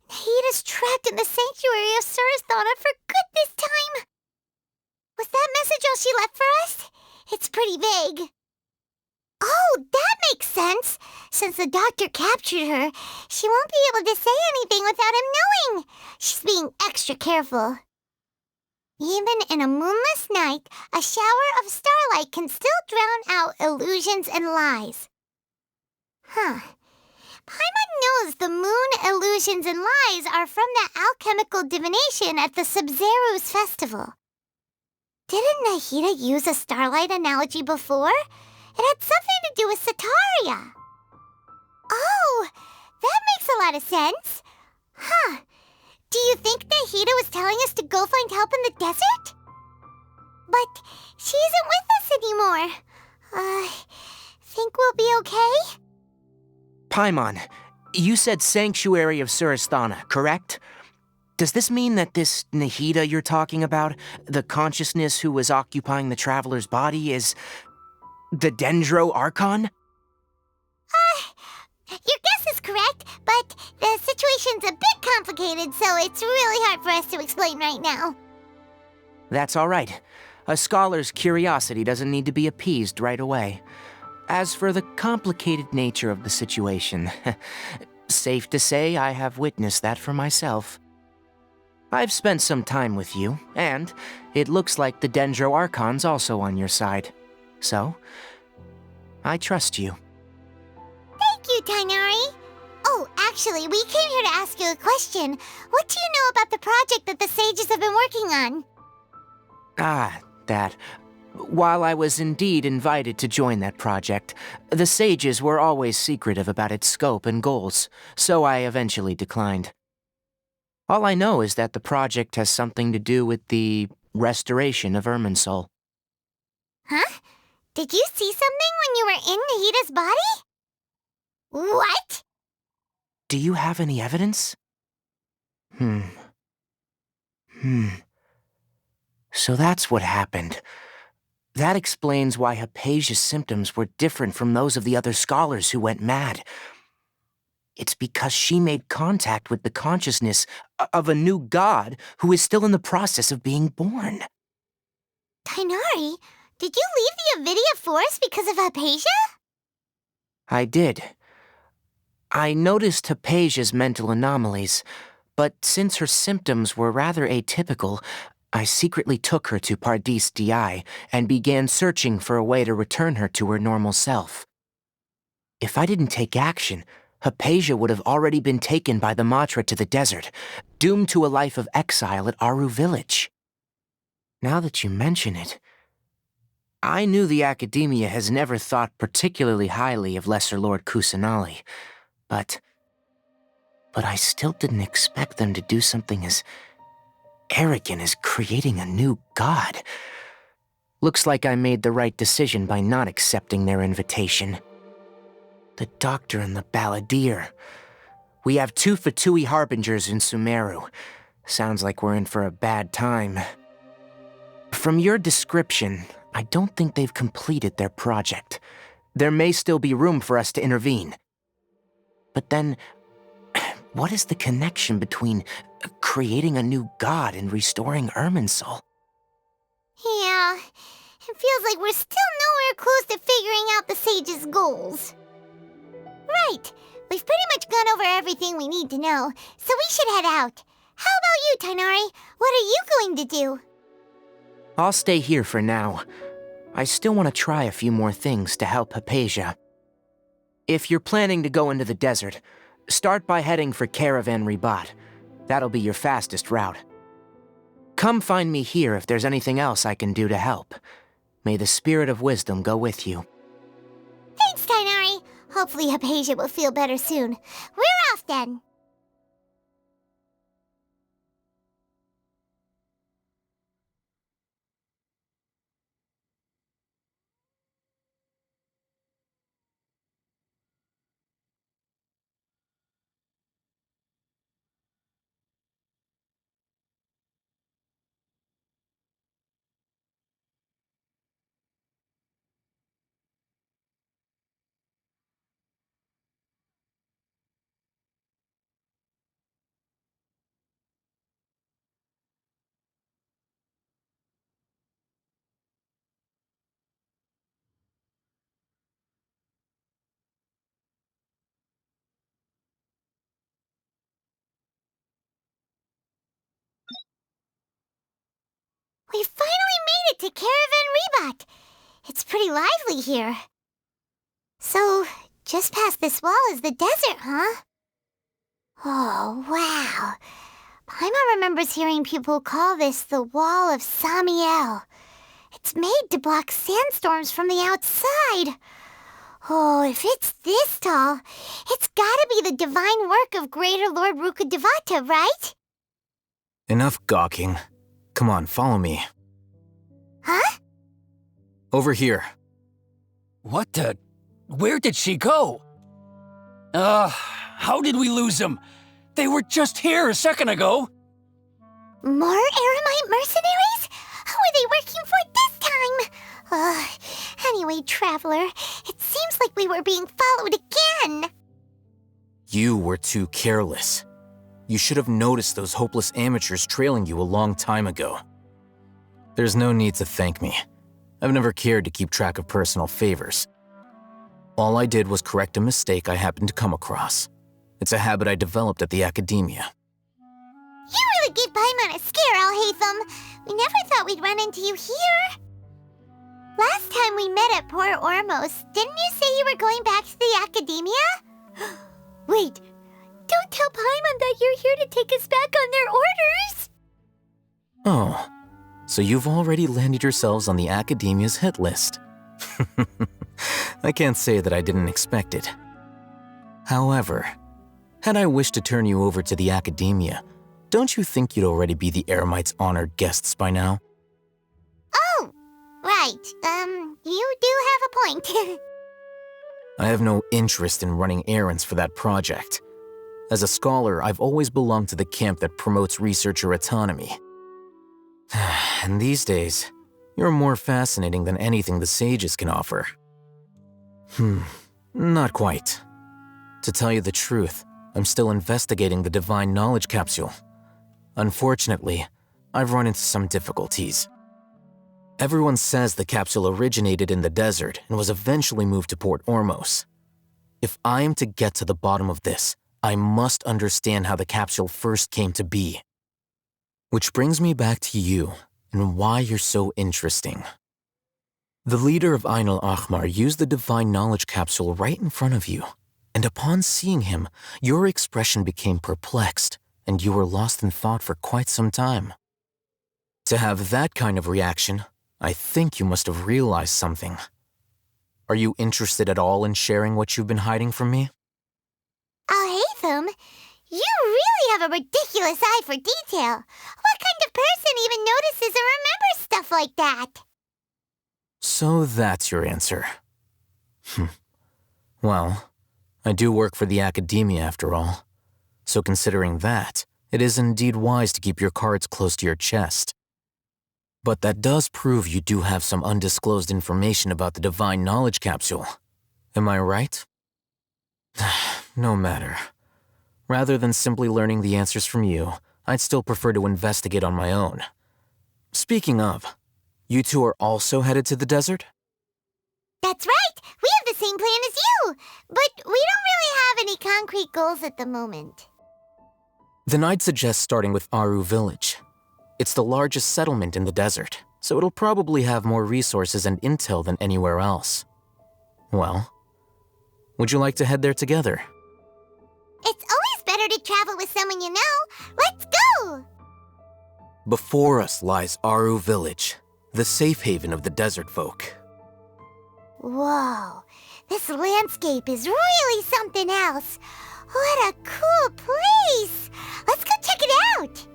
Nahida's trapped in the sanctuary of Surasthana for good this time! Was that message all she left for us? It's pretty vague. Oh, that makes sense! Since the doctor captured her, she won't be able to say anything without him knowing! She's being extra careful. Even in a moonless night, a shower of starlight can still drown out illusions and lies. Huh. Paimon knows the moon illusions and lies are from the alchemical divination at the Sub-Zero's festival. Didn't Nahida use a starlight analogy before? It had something to do with Sataria. Oh, that makes a lot of sense. Huh. Do you think Nahida was telling us to go find help in the desert? But she isn't with us anymore. Think we'll be okay? Paimon, you said Sanctuary of Surasthana, correct? Does this mean that this Nahida you're talking about, the consciousness who was occupying the traveler's body, is the Dendro Archon? Your guess is correct, but the situation's a bit complicated, so it's really hard for us to explain right now. That's all right. A scholar's curiosity doesn't need to be appeased right away. As for the complicated nature of the situation, safe to say I have witnessed that for myself. I've spent some time with you, and it looks like the Dendro Archon's also on your side. So, I trust you. Thank you, Tainari. Oh, actually, we came here to ask you a question. What do you know about the project that the sages have been working on? That. While I was indeed invited to join that project, the sages were always secretive about its scope and goals, so I eventually declined. All I know is that the project has something to do with the restoration of Irminsul. Huh? Did you see something when you were in Nahida's body? What? Do you have any evidence? So that's what happened. That explains why Hypatia's symptoms were different from those of the other scholars who went mad. It's because she made contact with the consciousness of a new god who is still in the process of being born. Tainari, did you leave the Avidia Forest because of Hypatia? I did. I noticed Hypatia's mental anomalies, but since her symptoms were rather atypical, I secretly took her to Pardis Di and began searching for a way to return her to her normal self. If I didn't take action, Hypatia would have already been taken by the Matra to the desert, doomed to a life of exile at Aru village. Now that you mention it, I knew the Academia has never thought particularly highly of Lesser Lord Kusanali, but I still didn't expect them to do something as arrogant as creating a new god. Looks like I made the right decision by not accepting their invitation. The Doctor and the Balladeer. We have 2 Fatui Harbingers in Sumeru. Sounds like we're in for a bad time. From your description, I don't think they've completed their project. There may still be room for us to intervene. But then, what is the connection between creating a new god and restoring Irminsul? Yeah, it feels like we're still nowhere close to figuring out the sage's goals. Right, we've pretty much gone over everything we need to know, so we should head out. How about you, Tainari? What are you going to do? I'll stay here for now. I still want to try a few more things to help Hypatia. If you're planning to go into the desert, start by heading for Caravan Ribat. That'll be your fastest route. Come find me here if there's anything else I can do to help. May the spirit of wisdom go with you. Thanks, Tainari. Hopefully Hypatia will feel better soon. We're off then. We finally made it to Caravan Rebot. It's pretty lively here. So, just past this wall is the desert, huh? Oh, wow. Paimon remembers hearing people call this the Wall of Samiel. It's made to block sandstorms from the outside. Oh, if it's this tall, it's gotta be the divine work of Greater Lord Rukkhadevata, right? Enough gawking. Come on, follow me. Huh? Over here. What the? Where did she go? How did we lose them? They were just here a second ago. More Eremite mercenaries? Who are they working for this time? Anyway, Traveler, it seems like we were being followed again. You were too careless. You should have noticed those hopeless amateurs trailing you a long time ago. There's no need to thank me. I've never cared to keep track of personal favors. All I did was correct a mistake I happened to come across. It's a habit I developed at the academia. You really gave Paimon a scare, Alhaitham. We never thought we'd run into you here. Last time we met at Port Ormos, didn't you say you were going back to the academia? Wait, don't tell Paimon that you're here to take us back on their orders! Oh, so you've already landed yourselves on the academia's hit list. I can't say that I didn't expect it. However, had I wished to turn you over to the academia, don't you think you'd already be the Eremites' honored guests by now? Oh, right. You do have a point. I have no interest in running errands for that project. As a scholar, I've always belonged to the camp that promotes researcher autonomy. And these days, you're more fascinating than anything the sages can offer. Not quite. To tell you the truth, I'm still investigating the Divine Knowledge Capsule. Unfortunately, I've run into some difficulties. Everyone says the capsule originated in the desert and was eventually moved to Port Ormos. If I am to get to the bottom of this, I must understand how the capsule first came to be. Which brings me back to you and why you're so interesting. The leader of Ain al-Ahmar used the Divine Knowledge Capsule right in front of you, and upon seeing him, your expression became perplexed, and you were lost in thought for quite some time. To have that kind of reaction, I think you must have realized something. Are you interested at all in sharing what you've been hiding from me? Alhaitham, you really have a ridiculous eye for detail. What kind of person even notices and remembers stuff like that? So that's your answer. Well, I do work for the academia after all. So considering that, it is indeed wise to keep your cards close to your chest. But that does prove you do have some undisclosed information about the Divine Knowledge Capsule. Am I right? No matter. Rather than simply learning the answers from you, I'd still prefer to investigate on my own. Speaking of, you two are also headed to the desert? That's right! We have the same plan as you! But we don't really have any concrete goals at the moment. Then I'd suggest starting with Aru Village. It's the largest settlement in the desert, so it'll probably have more resources and intel than anywhere else. Well, would you like to head there together? It's always better to travel with someone you know. Let's go! Before us lies Aru Village, the safe haven of the desert folk. Whoa, this landscape is really something else. What a cool place! Let's go check it out!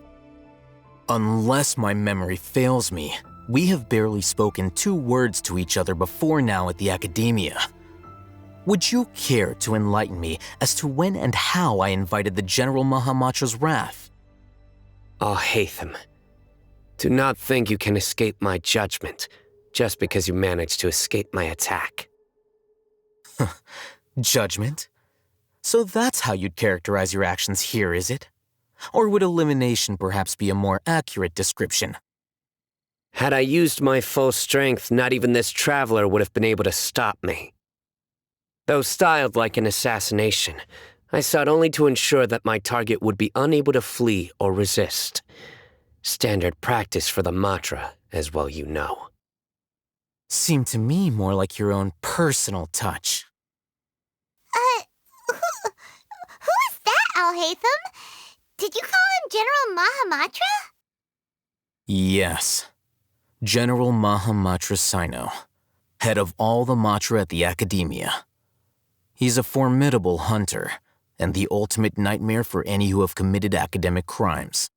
Unless my memory fails me, we have barely spoken 2 words to each other before now at the academia. Would you care to enlighten me as to when and how I invited the General Mahamatra's wrath? Alhaitham, do not think you can escape my judgment just because you managed to escape my attack. Judgment? So that's how you'd characterize your actions here, is it? Or would elimination perhaps be a more accurate description? Had I used my full strength, not even this traveler would have been able to stop me. Though styled like an assassination, I sought only to ensure that my target would be unable to flee or resist. Standard practice for the Matra, as well you know. Seemed to me more like your own personal touch. Who is that, Alhaitham? Did you call him General Mahamatra? Yes. General Mahamatra Sino, head of all the Matra at the Academia. He's a formidable hunter, and the ultimate nightmare for any who have committed academic crimes.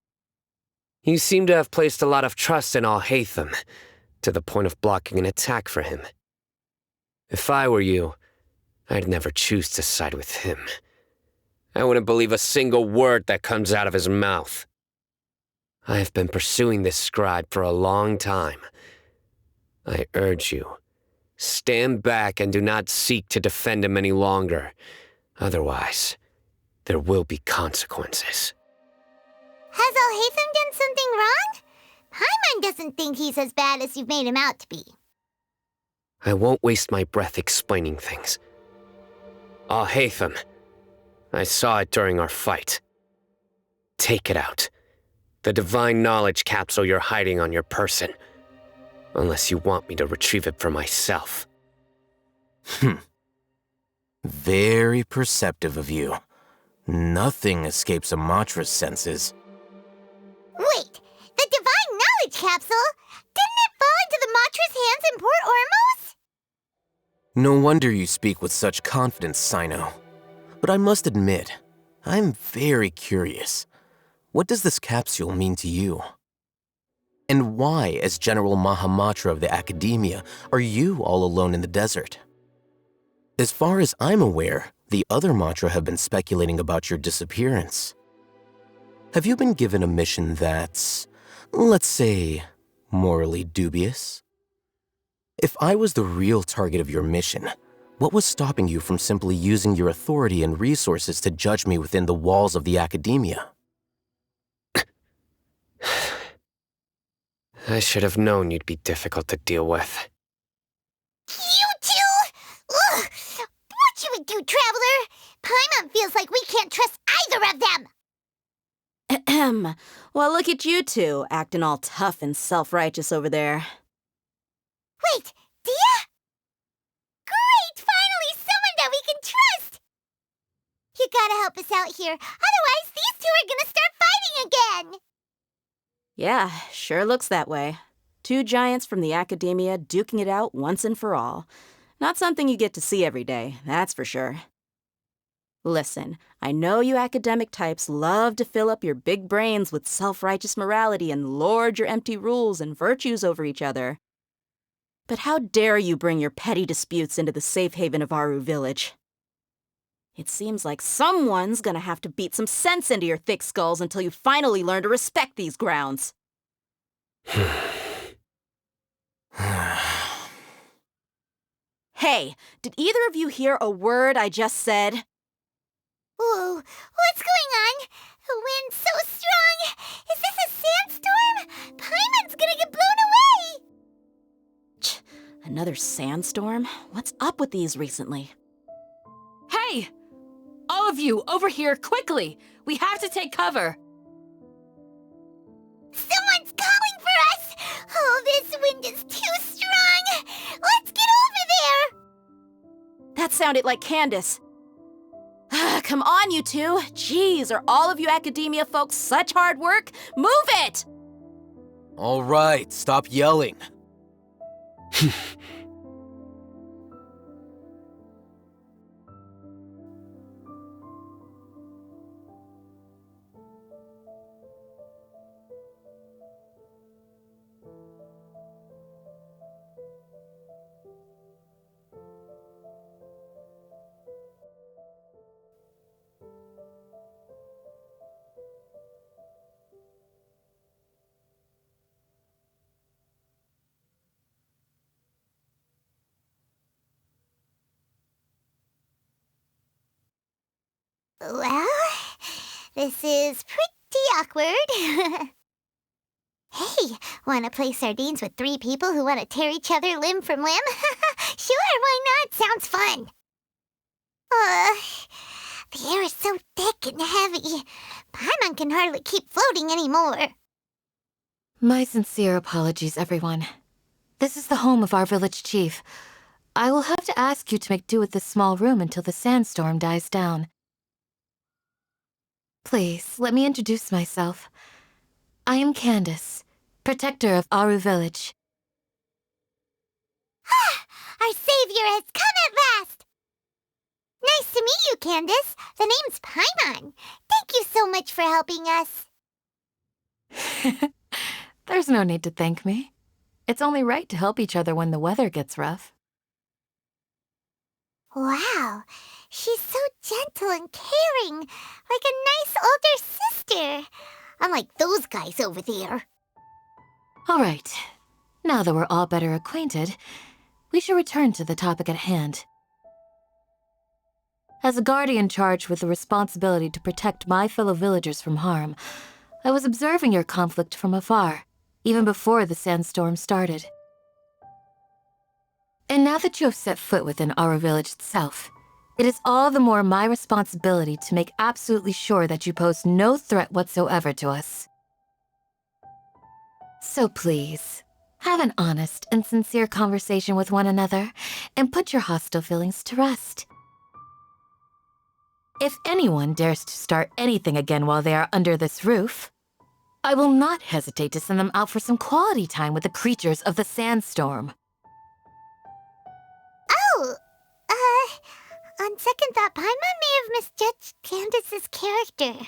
You seem to have placed a lot of trust in Alhaitham, to the point of blocking an attack for him. If I were you, I'd never choose to side with him. I wouldn't believe a single word that comes out of his mouth. I have been pursuing this scribe for a long time. I urge you, stand back and do not seek to defend him any longer. Otherwise, there will be consequences. Has Alhaitham done something wrong? Paimon doesn't think he's as bad as you've made him out to be. I won't waste my breath explaining things. Alhaitham, I saw it during our fight. Take it out. The divine knowledge capsule you're hiding on your person. Unless you want me to retrieve it for myself. Very perceptive of you. Nothing escapes a Matra's senses. Wait, the divine knowledge capsule? Didn't it fall into the Matra's hands in Port Ormos? No wonder you speak with such confidence, Sino. But I must admit, I'm very curious. What does this capsule mean to you? And why, as General Mahamatra of the Academia, are you all alone in the desert? As far as I'm aware, the other Matra have been speculating about your disappearance. Have you been given a mission that's, let's say, morally dubious? If I was the real target of your mission, what was stopping you from simply using your authority and resources to judge me within the walls of the Academia? I should have known you'd be difficult to deal with. You two? Ugh! What you would do, Traveler? Paimon feels like we can't trust either of them! Ahem. Well, look at you two, acting all tough and self-righteous over there. Wait, Dia? Great! Finally someone that we can trust! You gotta help us out here, otherwise these two are gonna start fighting again! Yeah, sure looks that way. Two giants from the Academia duking it out once and for all. Not something you get to see every day, that's for sure. Listen, I know you academic types love to fill up your big brains with self-righteous morality and lord your empty rules and virtues over each other. But how dare you bring your petty disputes into the safe haven of Aru Village? It seems like someone's gonna have to beat some sense into your thick skulls until you finally learn to respect these grounds. Hey, did either of you hear a word I just said? Whoa, what's going on? The wind's so strong! Is this a sandstorm? Paimon's gonna get blown away! Another sandstorm? What's up with these recently? Hey! All of you, over here, quickly! We have to take cover! Someone's calling for us! Oh, this wind is too strong! Let's get over there! That sounded like Candace. Come on, you two. Jeez, are all of you Academia folks such hard work? Move it! All right, stop yelling. Well, this is pretty awkward. Hey, wanna play sardines with 3 people who wanna tear each other limb from limb? Sure, why not? Sounds fun. The air is so thick and heavy. Paimon can hardly keep floating anymore. My sincere apologies, everyone. This is the home of our village chief. I will have to ask you to make do with this small room until the sandstorm dies down. Please, let me introduce myself. I am Candace, protector of Aru Village. Our savior has come at last! Nice to meet you, Candace. The name's Paimon. Thank you so much for helping us. There's no need to thank me. It's only right to help each other when the weather gets rough. Wow, she's so gentle and caring, like a nice older sister. Unlike those guys over there. All right. Now that we're all better acquainted, we should return to the topic at hand. As a guardian charged with the responsibility to protect my fellow villagers from harm, I was observing your conflict from afar, even before the sandstorm started. And now that you have set foot within our village itself, it is all the more my responsibility to make absolutely sure that you pose no threat whatsoever to us. So please, have an honest and sincere conversation with one another, and put your hostile feelings to rest. If anyone dares to start anything again while they are under this roof, I will not hesitate to send them out for some quality time with the creatures of the sandstorm. Oh, on second thought, Paimon may have misjudged Candace's character.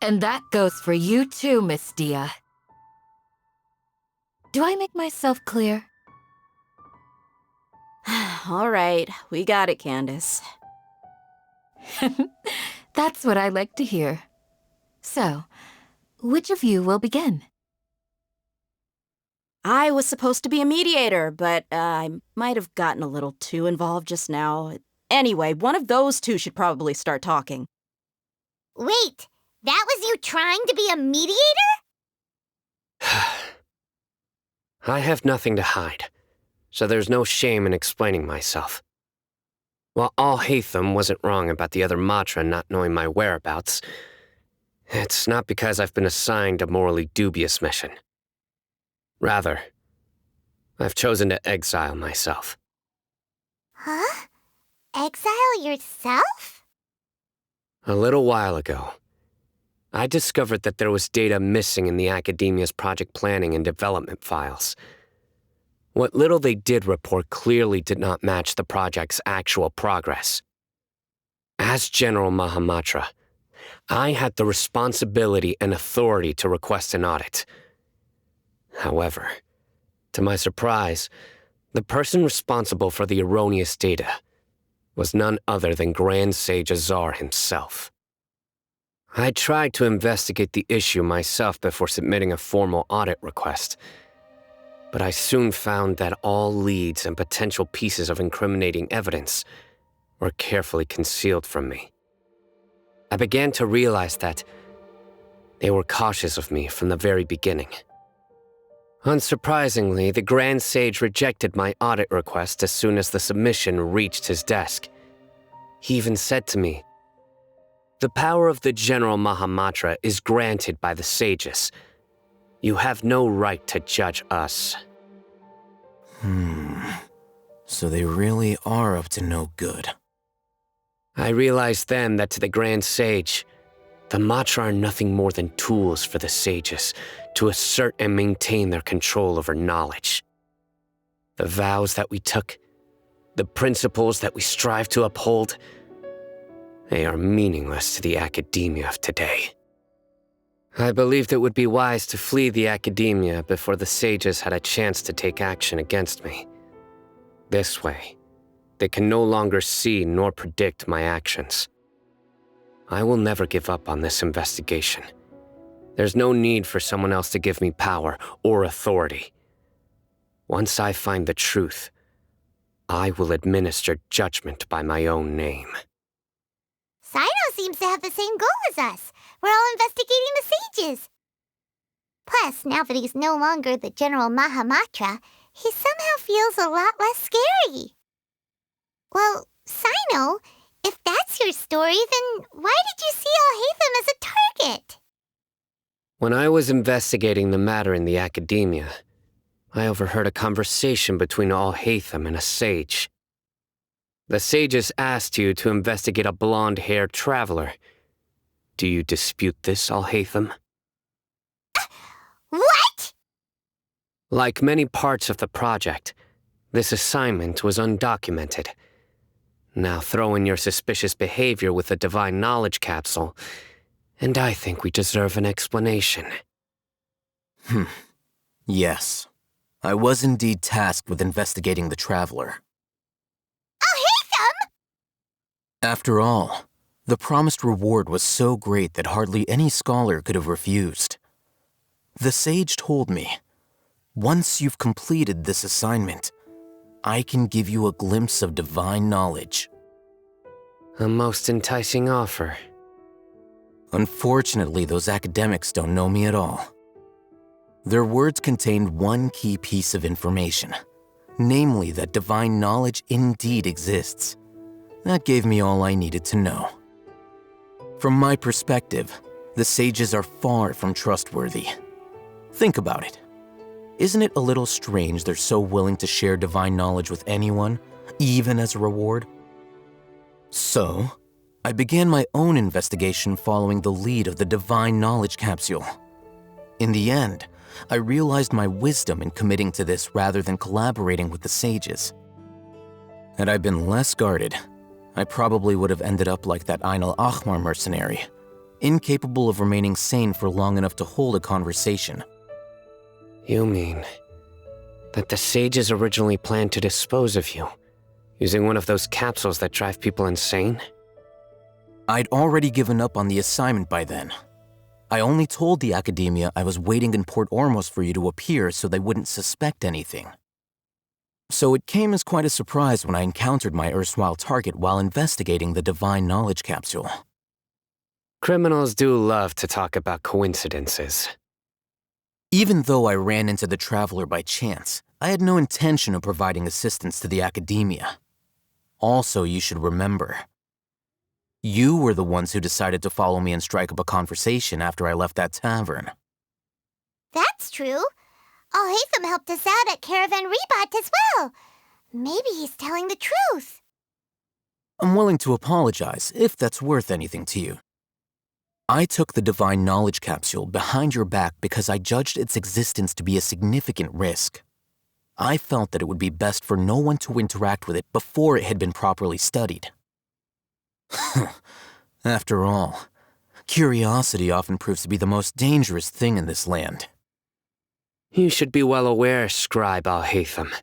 And that goes for you too, Miss Dia. Do I make myself clear? All right, we got it, Candace. That's what I like to hear. So, which of you will begin? I was supposed to be a mediator, but I might have gotten a little too involved just now. Anyway, one of those two should probably start talking. Wait, that was you trying to be a mediator? I have nothing to hide, so there's no shame in explaining myself. While Al-Haytham wasn't wrong about the other Matra not knowing my whereabouts, it's not because I've been assigned a morally dubious mission. Rather, I've chosen to exile myself. Huh? Exile yourself? A little while ago, I discovered that there was data missing in the Academia's project planning and development files. What little they did report clearly did not match the project's actual progress. As General Mahamatra, I had the responsibility and authority to request an audit. However, to my surprise, the person responsible for the erroneous data was none other than Grand Sage Azar himself. I tried to investigate the issue myself before submitting a formal audit request, but I soon found that all leads and potential pieces of incriminating evidence were carefully concealed from me. I began to realize that they were cautious of me from the very beginning. Unsurprisingly, the Grand Sage rejected my audit request as soon as the submission reached his desk. He even said to me, "The power of the General Mahamatra is granted by the sages. You have no right to judge us." So they really are up to no good. I realized then that to the Grand Sage, the Matra are nothing more than tools for the sages to assert and maintain their control over knowledge. The vows that we took, the principles that we strive to uphold, they are meaningless to the academia of today. I believed it would be wise to flee the academia before the sages had a chance to take action against me. This way, they can no longer see nor predict my actions. I will never give up on this investigation. There's no need for someone else to give me power or authority. Once I find the truth, I will administer judgment by my own name. Sino seems to have the same goal as us. We're all investigating the sages. Plus, now that he's no longer the General Mahamatra, he somehow feels a lot less scary. Well, Sino, if that's your story, then why did you see Al-Haytham as a target? When I was investigating the matter in the academia, I overheard a conversation between Alhaitham and a sage. The sages asked you to investigate a blonde-haired traveler. Do you dispute this, Alhaitham? What? Like many parts of the project, this assignment was undocumented. Now throw in your suspicious behavior with the Divine Knowledge Capsule, and I think we deserve an explanation. Yes. I was indeed tasked with investigating the Traveler. Alhaitham! After all, the promised reward was so great that hardly any scholar could have refused. The sage told me, once you've completed this assignment, I can give you a glimpse of divine knowledge. A most enticing offer. Unfortunately, those academics don't know me at all. Their words contained one key piece of information, namely that divine knowledge indeed exists. That gave me all I needed to know. From my perspective, the sages are far from trustworthy. Think about it. Isn't it a little strange they're so willing to share divine knowledge with anyone, even as a reward? So, I began my own investigation following the lead of the Divine Knowledge Capsule. In the end, I realized my wisdom in committing to this rather than collaborating with the sages. Had I been less guarded, I probably would have ended up like that Ain al-Ahmar mercenary, incapable of remaining sane for long enough to hold a conversation. You mean that the sages originally planned to dispose of you, using one of those capsules that drive people insane? I'd already given up on the assignment by then. I only told the academia I was waiting in Port Ormos for you to appear so they wouldn't suspect anything. So it came as quite a surprise when I encountered my erstwhile target while investigating the Divine Knowledge Capsule. Criminals do love to talk about coincidences. Even though I ran into the Traveler by chance, I had no intention of providing assistance to the academia. Also, you should remember, you were the ones who decided to follow me and strike up a conversation after I left that tavern. That's true. Alhaitham helped us out at Caravan Rebat as well. Maybe he's telling the truth. I'm willing to apologize if that's worth anything to you. I took the Divine Knowledge Capsule behind your back because I judged its existence to be a significant risk. I felt that it would be best for no one to interact with it before it had been properly studied. After all, curiosity often proves to be the most dangerous thing in this land. You should be well aware, Scribe Alhaitham,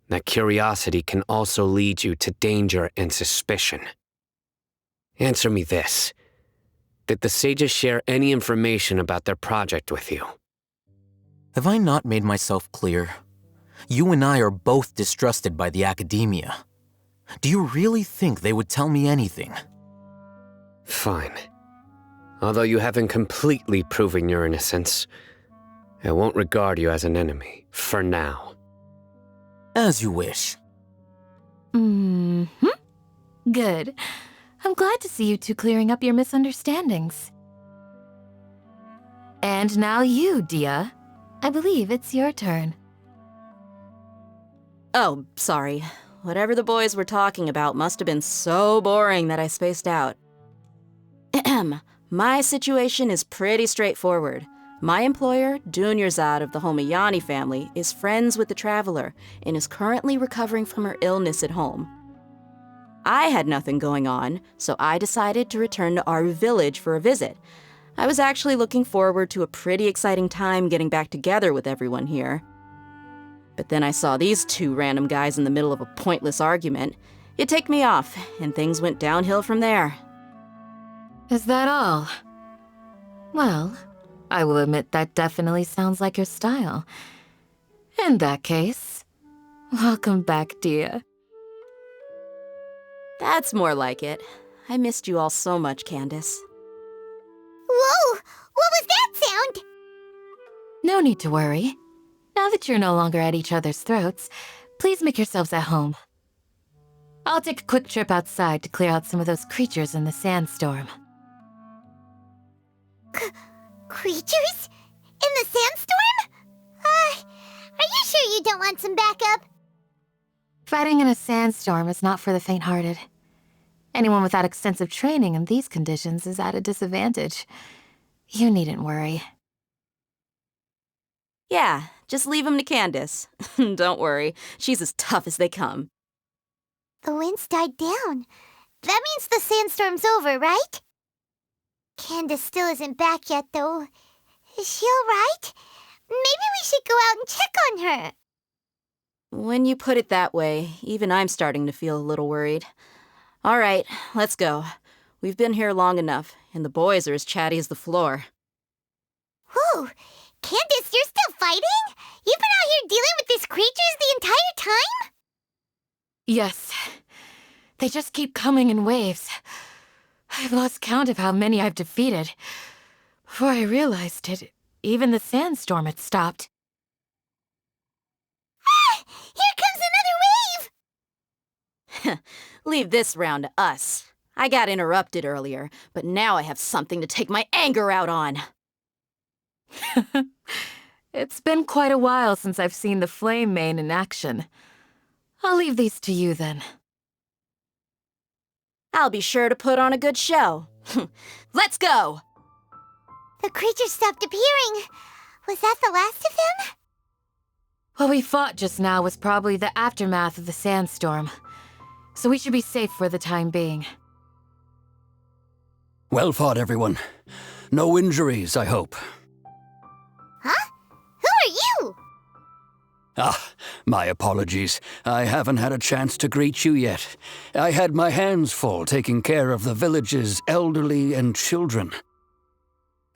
that curiosity can also lead you to danger and suspicion. Answer me this. Did the sages share any information about their project with you? Have I not made myself clear? You and I are both distrusted by the academia. Do you really think they would tell me anything? Fine. Although you haven't completely proven your innocence, I won't regard you as an enemy, for now. As you wish. Good. I'm glad to see you two clearing up your misunderstandings. And now you, Dia. I believe it's your turn. Oh, sorry. Whatever the boys were talking about must have been so boring that I spaced out. My situation is pretty straightforward. My employer, Dunyarzad of the Homayani family, is friends with the Traveler and is currently recovering from her illness at home. I had nothing going on, so I decided to return to our village for a visit. I was actually looking forward to a pretty exciting time getting back together with everyone here. But then I saw these two random guys in the middle of a pointless argument. It ticked me off, and things went downhill from there. Is that all? Well, I will admit that definitely sounds like your style. In that case, welcome back, Dia. That's more like it. I missed you all so much, Candace. Whoa! What was that sound? No need to worry. Now that you're no longer at each other's throats, please make yourselves at home. I'll take a quick trip outside to clear out some of those creatures in the sandstorm. Creatures? In the sandstorm? Are you sure you don't want some backup? Fighting in a sandstorm is not for the faint-hearted. Anyone without extensive training in these conditions is at a disadvantage. You needn't worry. Yeah, just leave him to Candace. Don't worry, she's as tough as they come. The wind's died down. That means the sandstorm's over, right? Candace still isn't back yet, though. Is she alright? Maybe we should go out and check on her. When you put it that way, even I'm starting to feel a little worried. All right, let's go. We've been here long enough, and the boys are as chatty as the floor. Whoa! Candace, you're still fighting? You've been out here dealing with these creatures the entire time? Yes. They just keep coming in waves. I've lost count of how many I've defeated. Before I realized it, even the sandstorm had stopped. Ah! Here comes another wave! Leave this round to us. I got interrupted earlier, but now I have something to take my anger out on. It's been quite a while since I've seen the flame mane in action. I'll leave these to you then. I'll be sure to put on a good show. Let's go! The creatures stopped appearing. Was that the last of them? What we fought just now was probably the aftermath of the sandstorm. So we should be safe for the time being. Well fought, everyone. No injuries, I hope. Huh? Who are you? Ah, my apologies. I haven't had a chance to greet you yet. I had my hands full taking care of the village's elderly and children.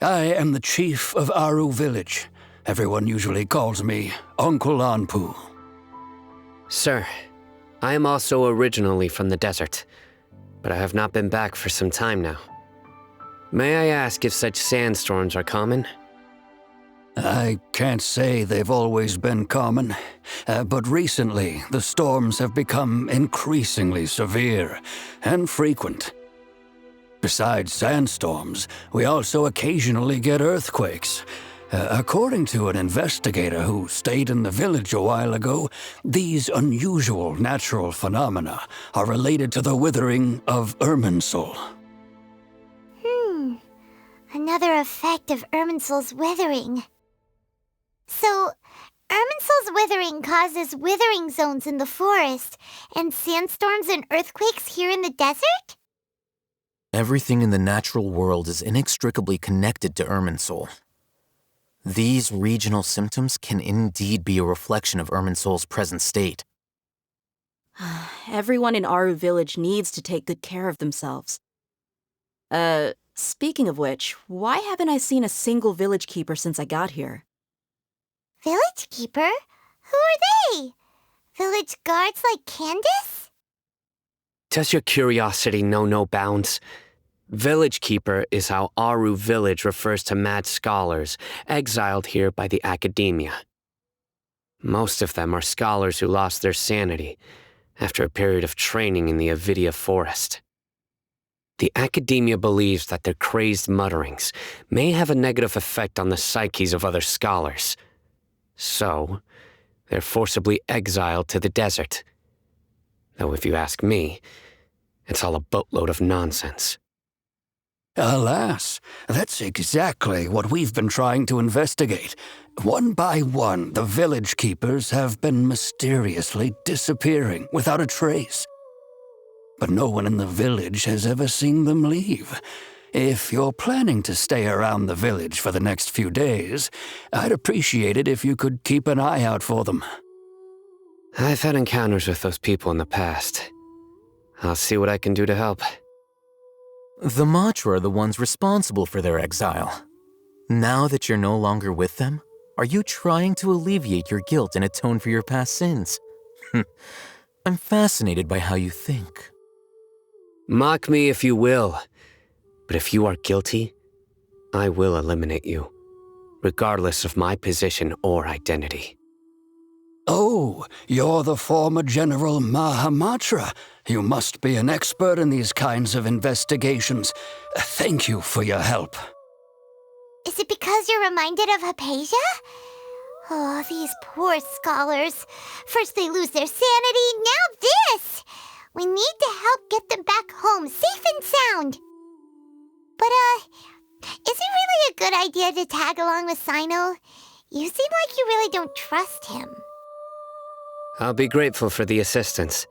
I am the chief of Aru Village. Everyone usually calls me Uncle Anpu. Sir, I am also originally from the desert, but I have not been back for some time now. May I ask if such sandstorms are common? I can't say they've always been common, but recently the storms have become increasingly severe and frequent. Besides sandstorms, we also occasionally get earthquakes. According to an investigator who stayed in the village a while ago, these unusual natural phenomena are related to the withering of Irminsul. Another effect of Irminsul's withering. So, Irminsul's withering causes withering zones in the forest, and sandstorms and earthquakes here in the desert? Everything in the natural world is inextricably connected to Irminsul. These regional symptoms can indeed be a reflection of Irminsul's present state. Everyone in Aru Village needs to take good care of themselves. Speaking of which, why haven't I seen a single village keeper since I got here? Village keeper? Who are they? Village guards like Candace? Does your curiosity know no bounds? Village Keeper is how Aru Village refers to mad scholars exiled here by the academia. Most of them are scholars who lost their sanity after a period of training in the Avidia forest. The academia believes that their crazed mutterings may have a negative effect on the psyches of other scholars. So, they're forcibly exiled to the desert. Though if you ask me, it's all a boatload of nonsense. Alas, that's exactly what we've been trying to investigate. One by one, the village keepers have been mysteriously disappearing without a trace. But no one in the village has ever seen them leave. If you're planning to stay around the village for the next few days, I'd appreciate it if you could keep an eye out for them. I've had encounters with those people in the past. I'll see what I can do to help. The Matra are the ones responsible for their exile. Now that you're no longer with them, are you trying to alleviate your guilt and atone for your past sins? I'm fascinated by how you think. Mock me if you will, but if you are guilty, I will eliminate you, regardless of my position or identity. Oh, you're the former General Mahamatra. You must be an expert in these kinds of investigations. Thank you for your help. Is it because Because you're reminded of Hypatia? Oh, these poor scholars. First they lose their sanity, now this! We need to help get them back home, safe and sound. But, is it really a good idea to tag along with Sino? You seem like you really don't trust him. I'll be grateful for the assistance.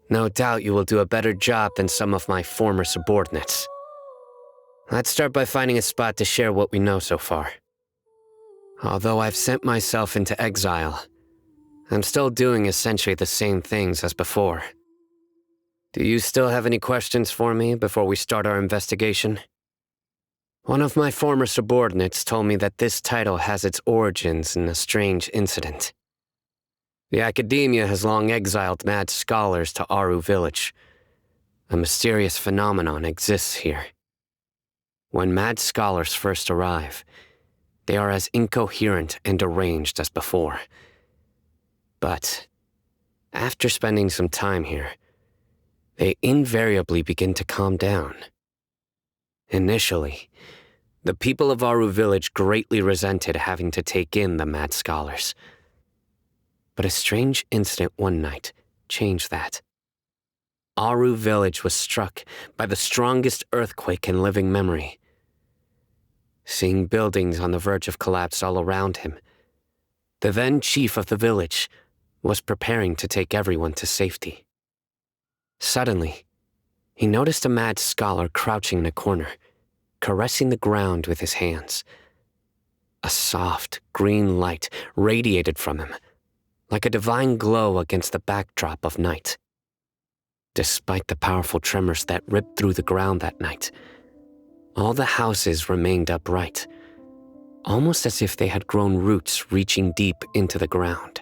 No doubt you will do a better job than some of my former subordinates. Let's start by finding a spot to share what we know so far. Although I've sent myself into exile, I'm still doing essentially the same things as before. Do you still have any questions for me before we start our investigation? One of my former subordinates told me that this title has its origins in a strange incident. The Academia has long exiled mad scholars to Aru Village. A mysterious phenomenon exists here. When mad scholars first arrive, they are as incoherent and deranged as before. But after spending some time here, they invariably begin to calm down. Initially, the people of Aru Village greatly resented having to take in the mad scholars. But a strange incident one night changed that. Aru Village was struck by the strongest earthquake in living memory. Seeing buildings on the verge of collapse all around him, the then chief of the village was preparing to take everyone to safety. Suddenly, he noticed a mad scholar crouching in a corner, caressing the ground with his hands. A soft, green light radiated from him, like a divine glow against the backdrop of night. Despite the powerful tremors that ripped through the ground that night, all the houses remained upright, almost as if they had grown roots reaching deep into the ground.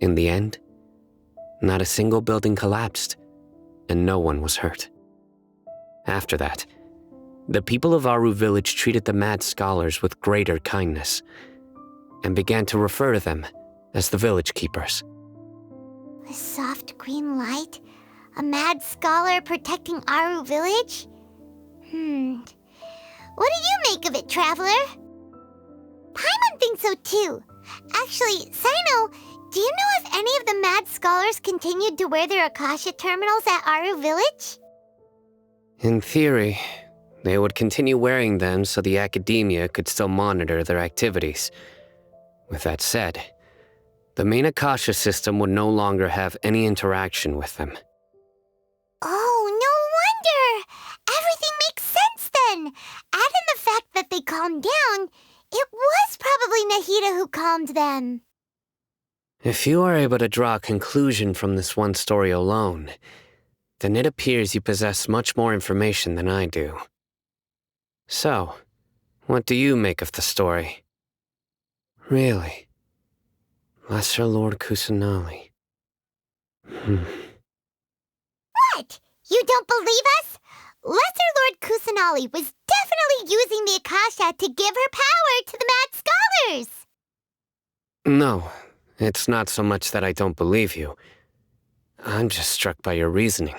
In the end, not a single building collapsed, and no one was hurt. After that, the people of Aru Village treated the mad scholars with greater kindness, and began to refer to them as the village keepers. A soft green light? A mad scholar protecting Aru Village? What do you make of it, Traveler? Paimon thinks so too. Actually, Sino, do you know if any of the mad scholars continued to wear their Akasha terminals at Aru Village? In theory, they would continue wearing them so the Academia could still monitor their activities. With that said, the main Akasha system would no longer have any interaction with them. Oh, no wonder! Everything makes sense then! Add in the fact that they calmed down, it was probably Nahida who calmed them. If you are able to draw a conclusion from this one story alone, then it appears you possess much more information than I do. So, what do you make of the story? Really? Lesser Lord Kusanali. What? You don't believe us? Lesser Lord Kusanali was definitely using the Akasha to give her power to the mad scholars! No, it's not so much that I don't believe you. I'm just struck by your reasoning.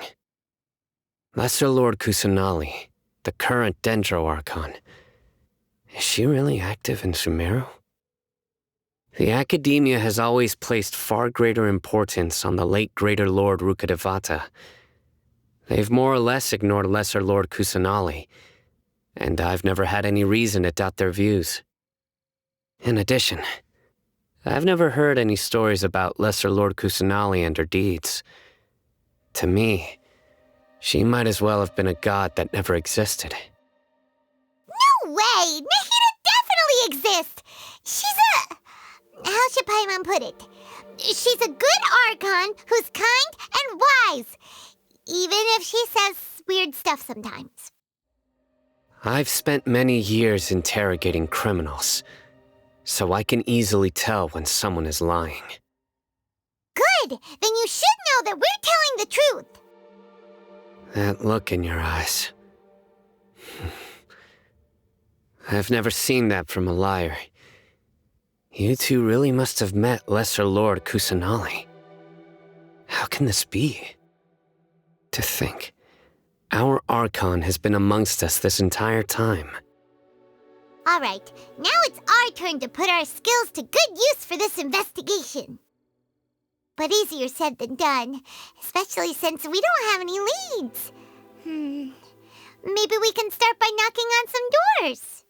Lesser Lord Kusanali, the current Dendro Archon, is she really active in Sumeru? The Academia has always placed far greater importance on the late Greater Lord Rukkhadevata. They've more or less ignored Lesser Lord Kusanali, and I've never had any reason to doubt their views. In addition, I've never heard any stories about Lesser Lord Kusanali and her deeds. To me, she might as well have been a god that never existed. No way! Nahida definitely exists! She's a... how should Paimon put it? She's a good Archon who's kind and wise, even if she says weird stuff sometimes. I've spent many years interrogating criminals, so I can easily tell when someone is lying. Good! Then you should know that we're telling the truth! That look in your eyes. I've never seen that from a liar. You two really must have met Lesser Lord Kusanali. How can this be? To think, our Archon has been amongst us this entire time. Alright, now it's our turn to put our skills to good use for this investigation. But easier said than done, especially since we don't have any leads. Maybe we can start by knocking on some doors.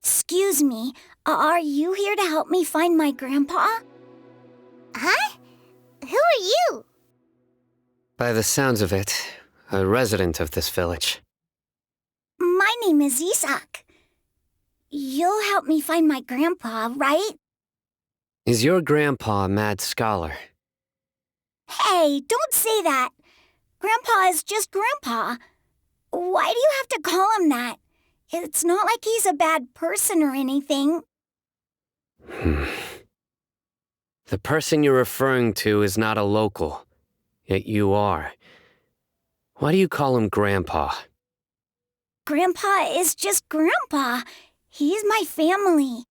Excuse me, are you here to help me find my grandpa? Huh? Who are you? By the sounds of it, a resident of this village. My name is Isak. You'll help me find my grandpa, right? Is your grandpa a mad scholar? Hey, don't say that. Grandpa is just Grandpa. Why do you have to call him that? It's not like he's a bad person or anything. The person you're referring to is not a local, yet you are. Why do you call him Grandpa? Grandpa is just Grandpa. He's my family.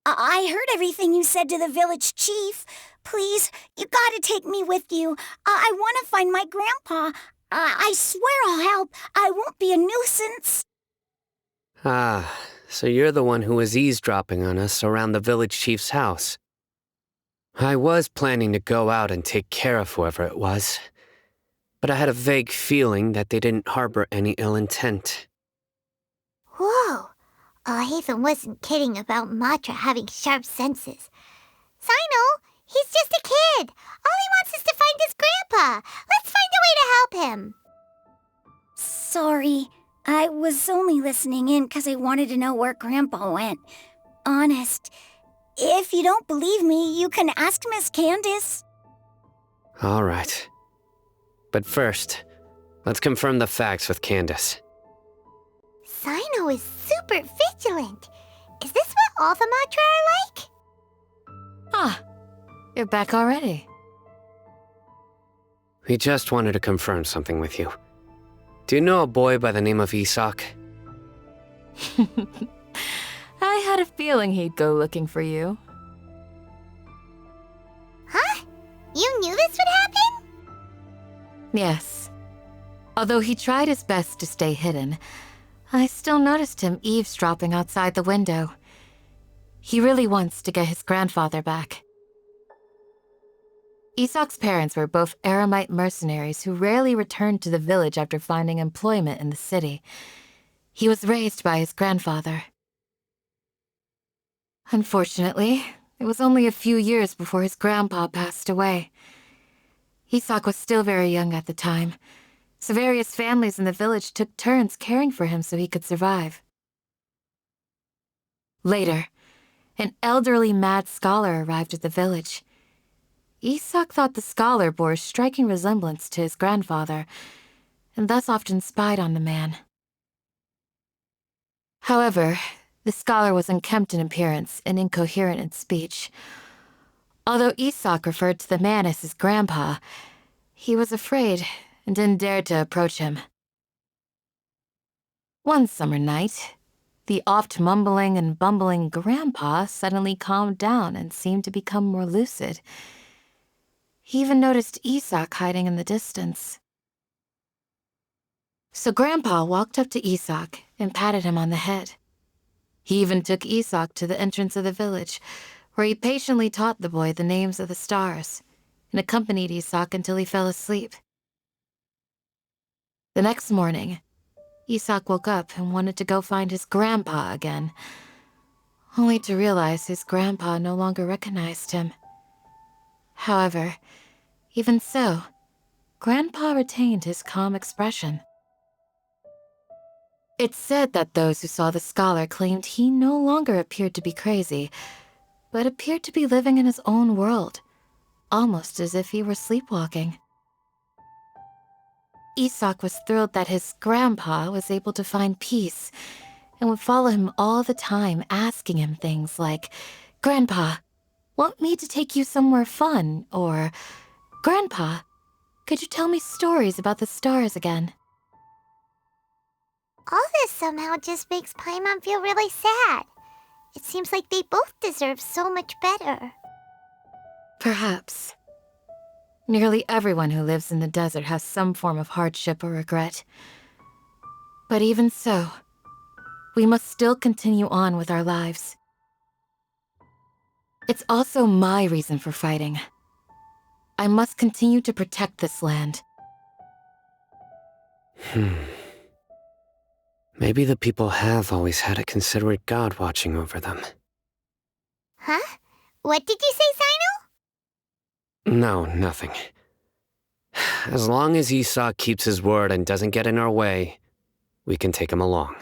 I heard everything you said to the village chief. Please, you gotta take me with you. I want to find my grandpa. I swear I'll help. I won't be a nuisance. Ah, so you're the one who was eavesdropping on us around the village chief's house. I was planning to go out and take care of whoever it was, but I had a vague feeling that they didn't harbor any ill intent. Whoa. Hatham wasn't kidding about Matra having sharp senses. Sino, he's just a kid. All he wants is to find his grandpa. Let's find a way to help him. Sorry, I was only listening in because I wanted to know where Grandpa went. Honest. If you don't believe me, you can ask Miss Candace. All right. But first, let's confirm the facts with Candace. Sino is super vigilant. Is this what all the Matra are like? Ah, you're back already. We just wanted to confirm something with you. Do you know a boy by the name of Isak? I had a feeling he'd go looking for you. Huh? You knew this would happen? Yes. Although he tried his best to stay hidden, I still noticed him eavesdropping outside the window. He really wants to get his grandfather back. Isak's parents were both Aramite mercenaries who rarely returned to the village after finding employment in the city. He was raised by his grandfather. Unfortunately, it was only a few years before his grandpa passed away. Isak was still very young at the time, so various families in the village took turns caring for him so he could survive. Later, an elderly mad scholar arrived at the village. Isak thought the scholar bore a striking resemblance to his grandfather, and thus often spied on the man. However, the scholar was unkempt in appearance and incoherent in speech. Although Isak referred to the man as his grandpa, he was afraid and didn't dare to approach him. One summer night, the oft mumbling and bumbling grandpa suddenly calmed down and seemed to become more lucid. He even noticed Isak hiding in the distance. So Grandpa walked up to Isak and patted him on the head. He even took Isak to the entrance of the village, where he patiently taught the boy the names of the stars and accompanied Isak until he fell asleep. The next morning, Isak woke up and wanted to go find his grandpa again, only to realize his grandpa no longer recognized him. However, even so, Grandpa retained his calm expression. It's said that those who saw the scholar claimed he no longer appeared to be crazy, but appeared to be living in his own world, almost as if he were sleepwalking. Isak was thrilled that his grandpa was able to find peace and would follow him all the time, asking him things like, "Grandpa, want me to take you somewhere fun?" or, "Grandpa, could you tell me stories about the stars again?" All this somehow just makes Paimon feel really sad. It seems like they both deserve so much better. Perhaps. Nearly everyone who lives in the desert has some form of hardship or regret. But even so, we must still continue on with our lives. It's also my reason for fighting. I must continue to protect this land. Maybe the people have always had a considerate god watching over them. Huh? What did you say, Sino? No, nothing. As long as Esau keeps his word and doesn't get in our way, we can take him along.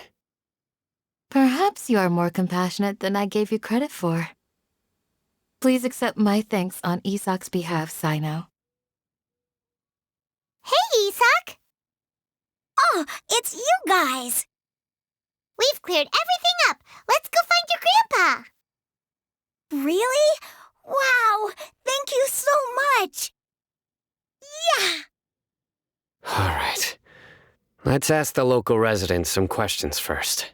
Perhaps you are more compassionate than I gave you credit for. Please accept my thanks on Isak's behalf, Sino. Hey, Isak! Oh, it's you guys! We've cleared everything up. Let's go find your grandpa. Really? Wow! Thank you so much! Yeah! All right. Let's ask the local residents some questions first.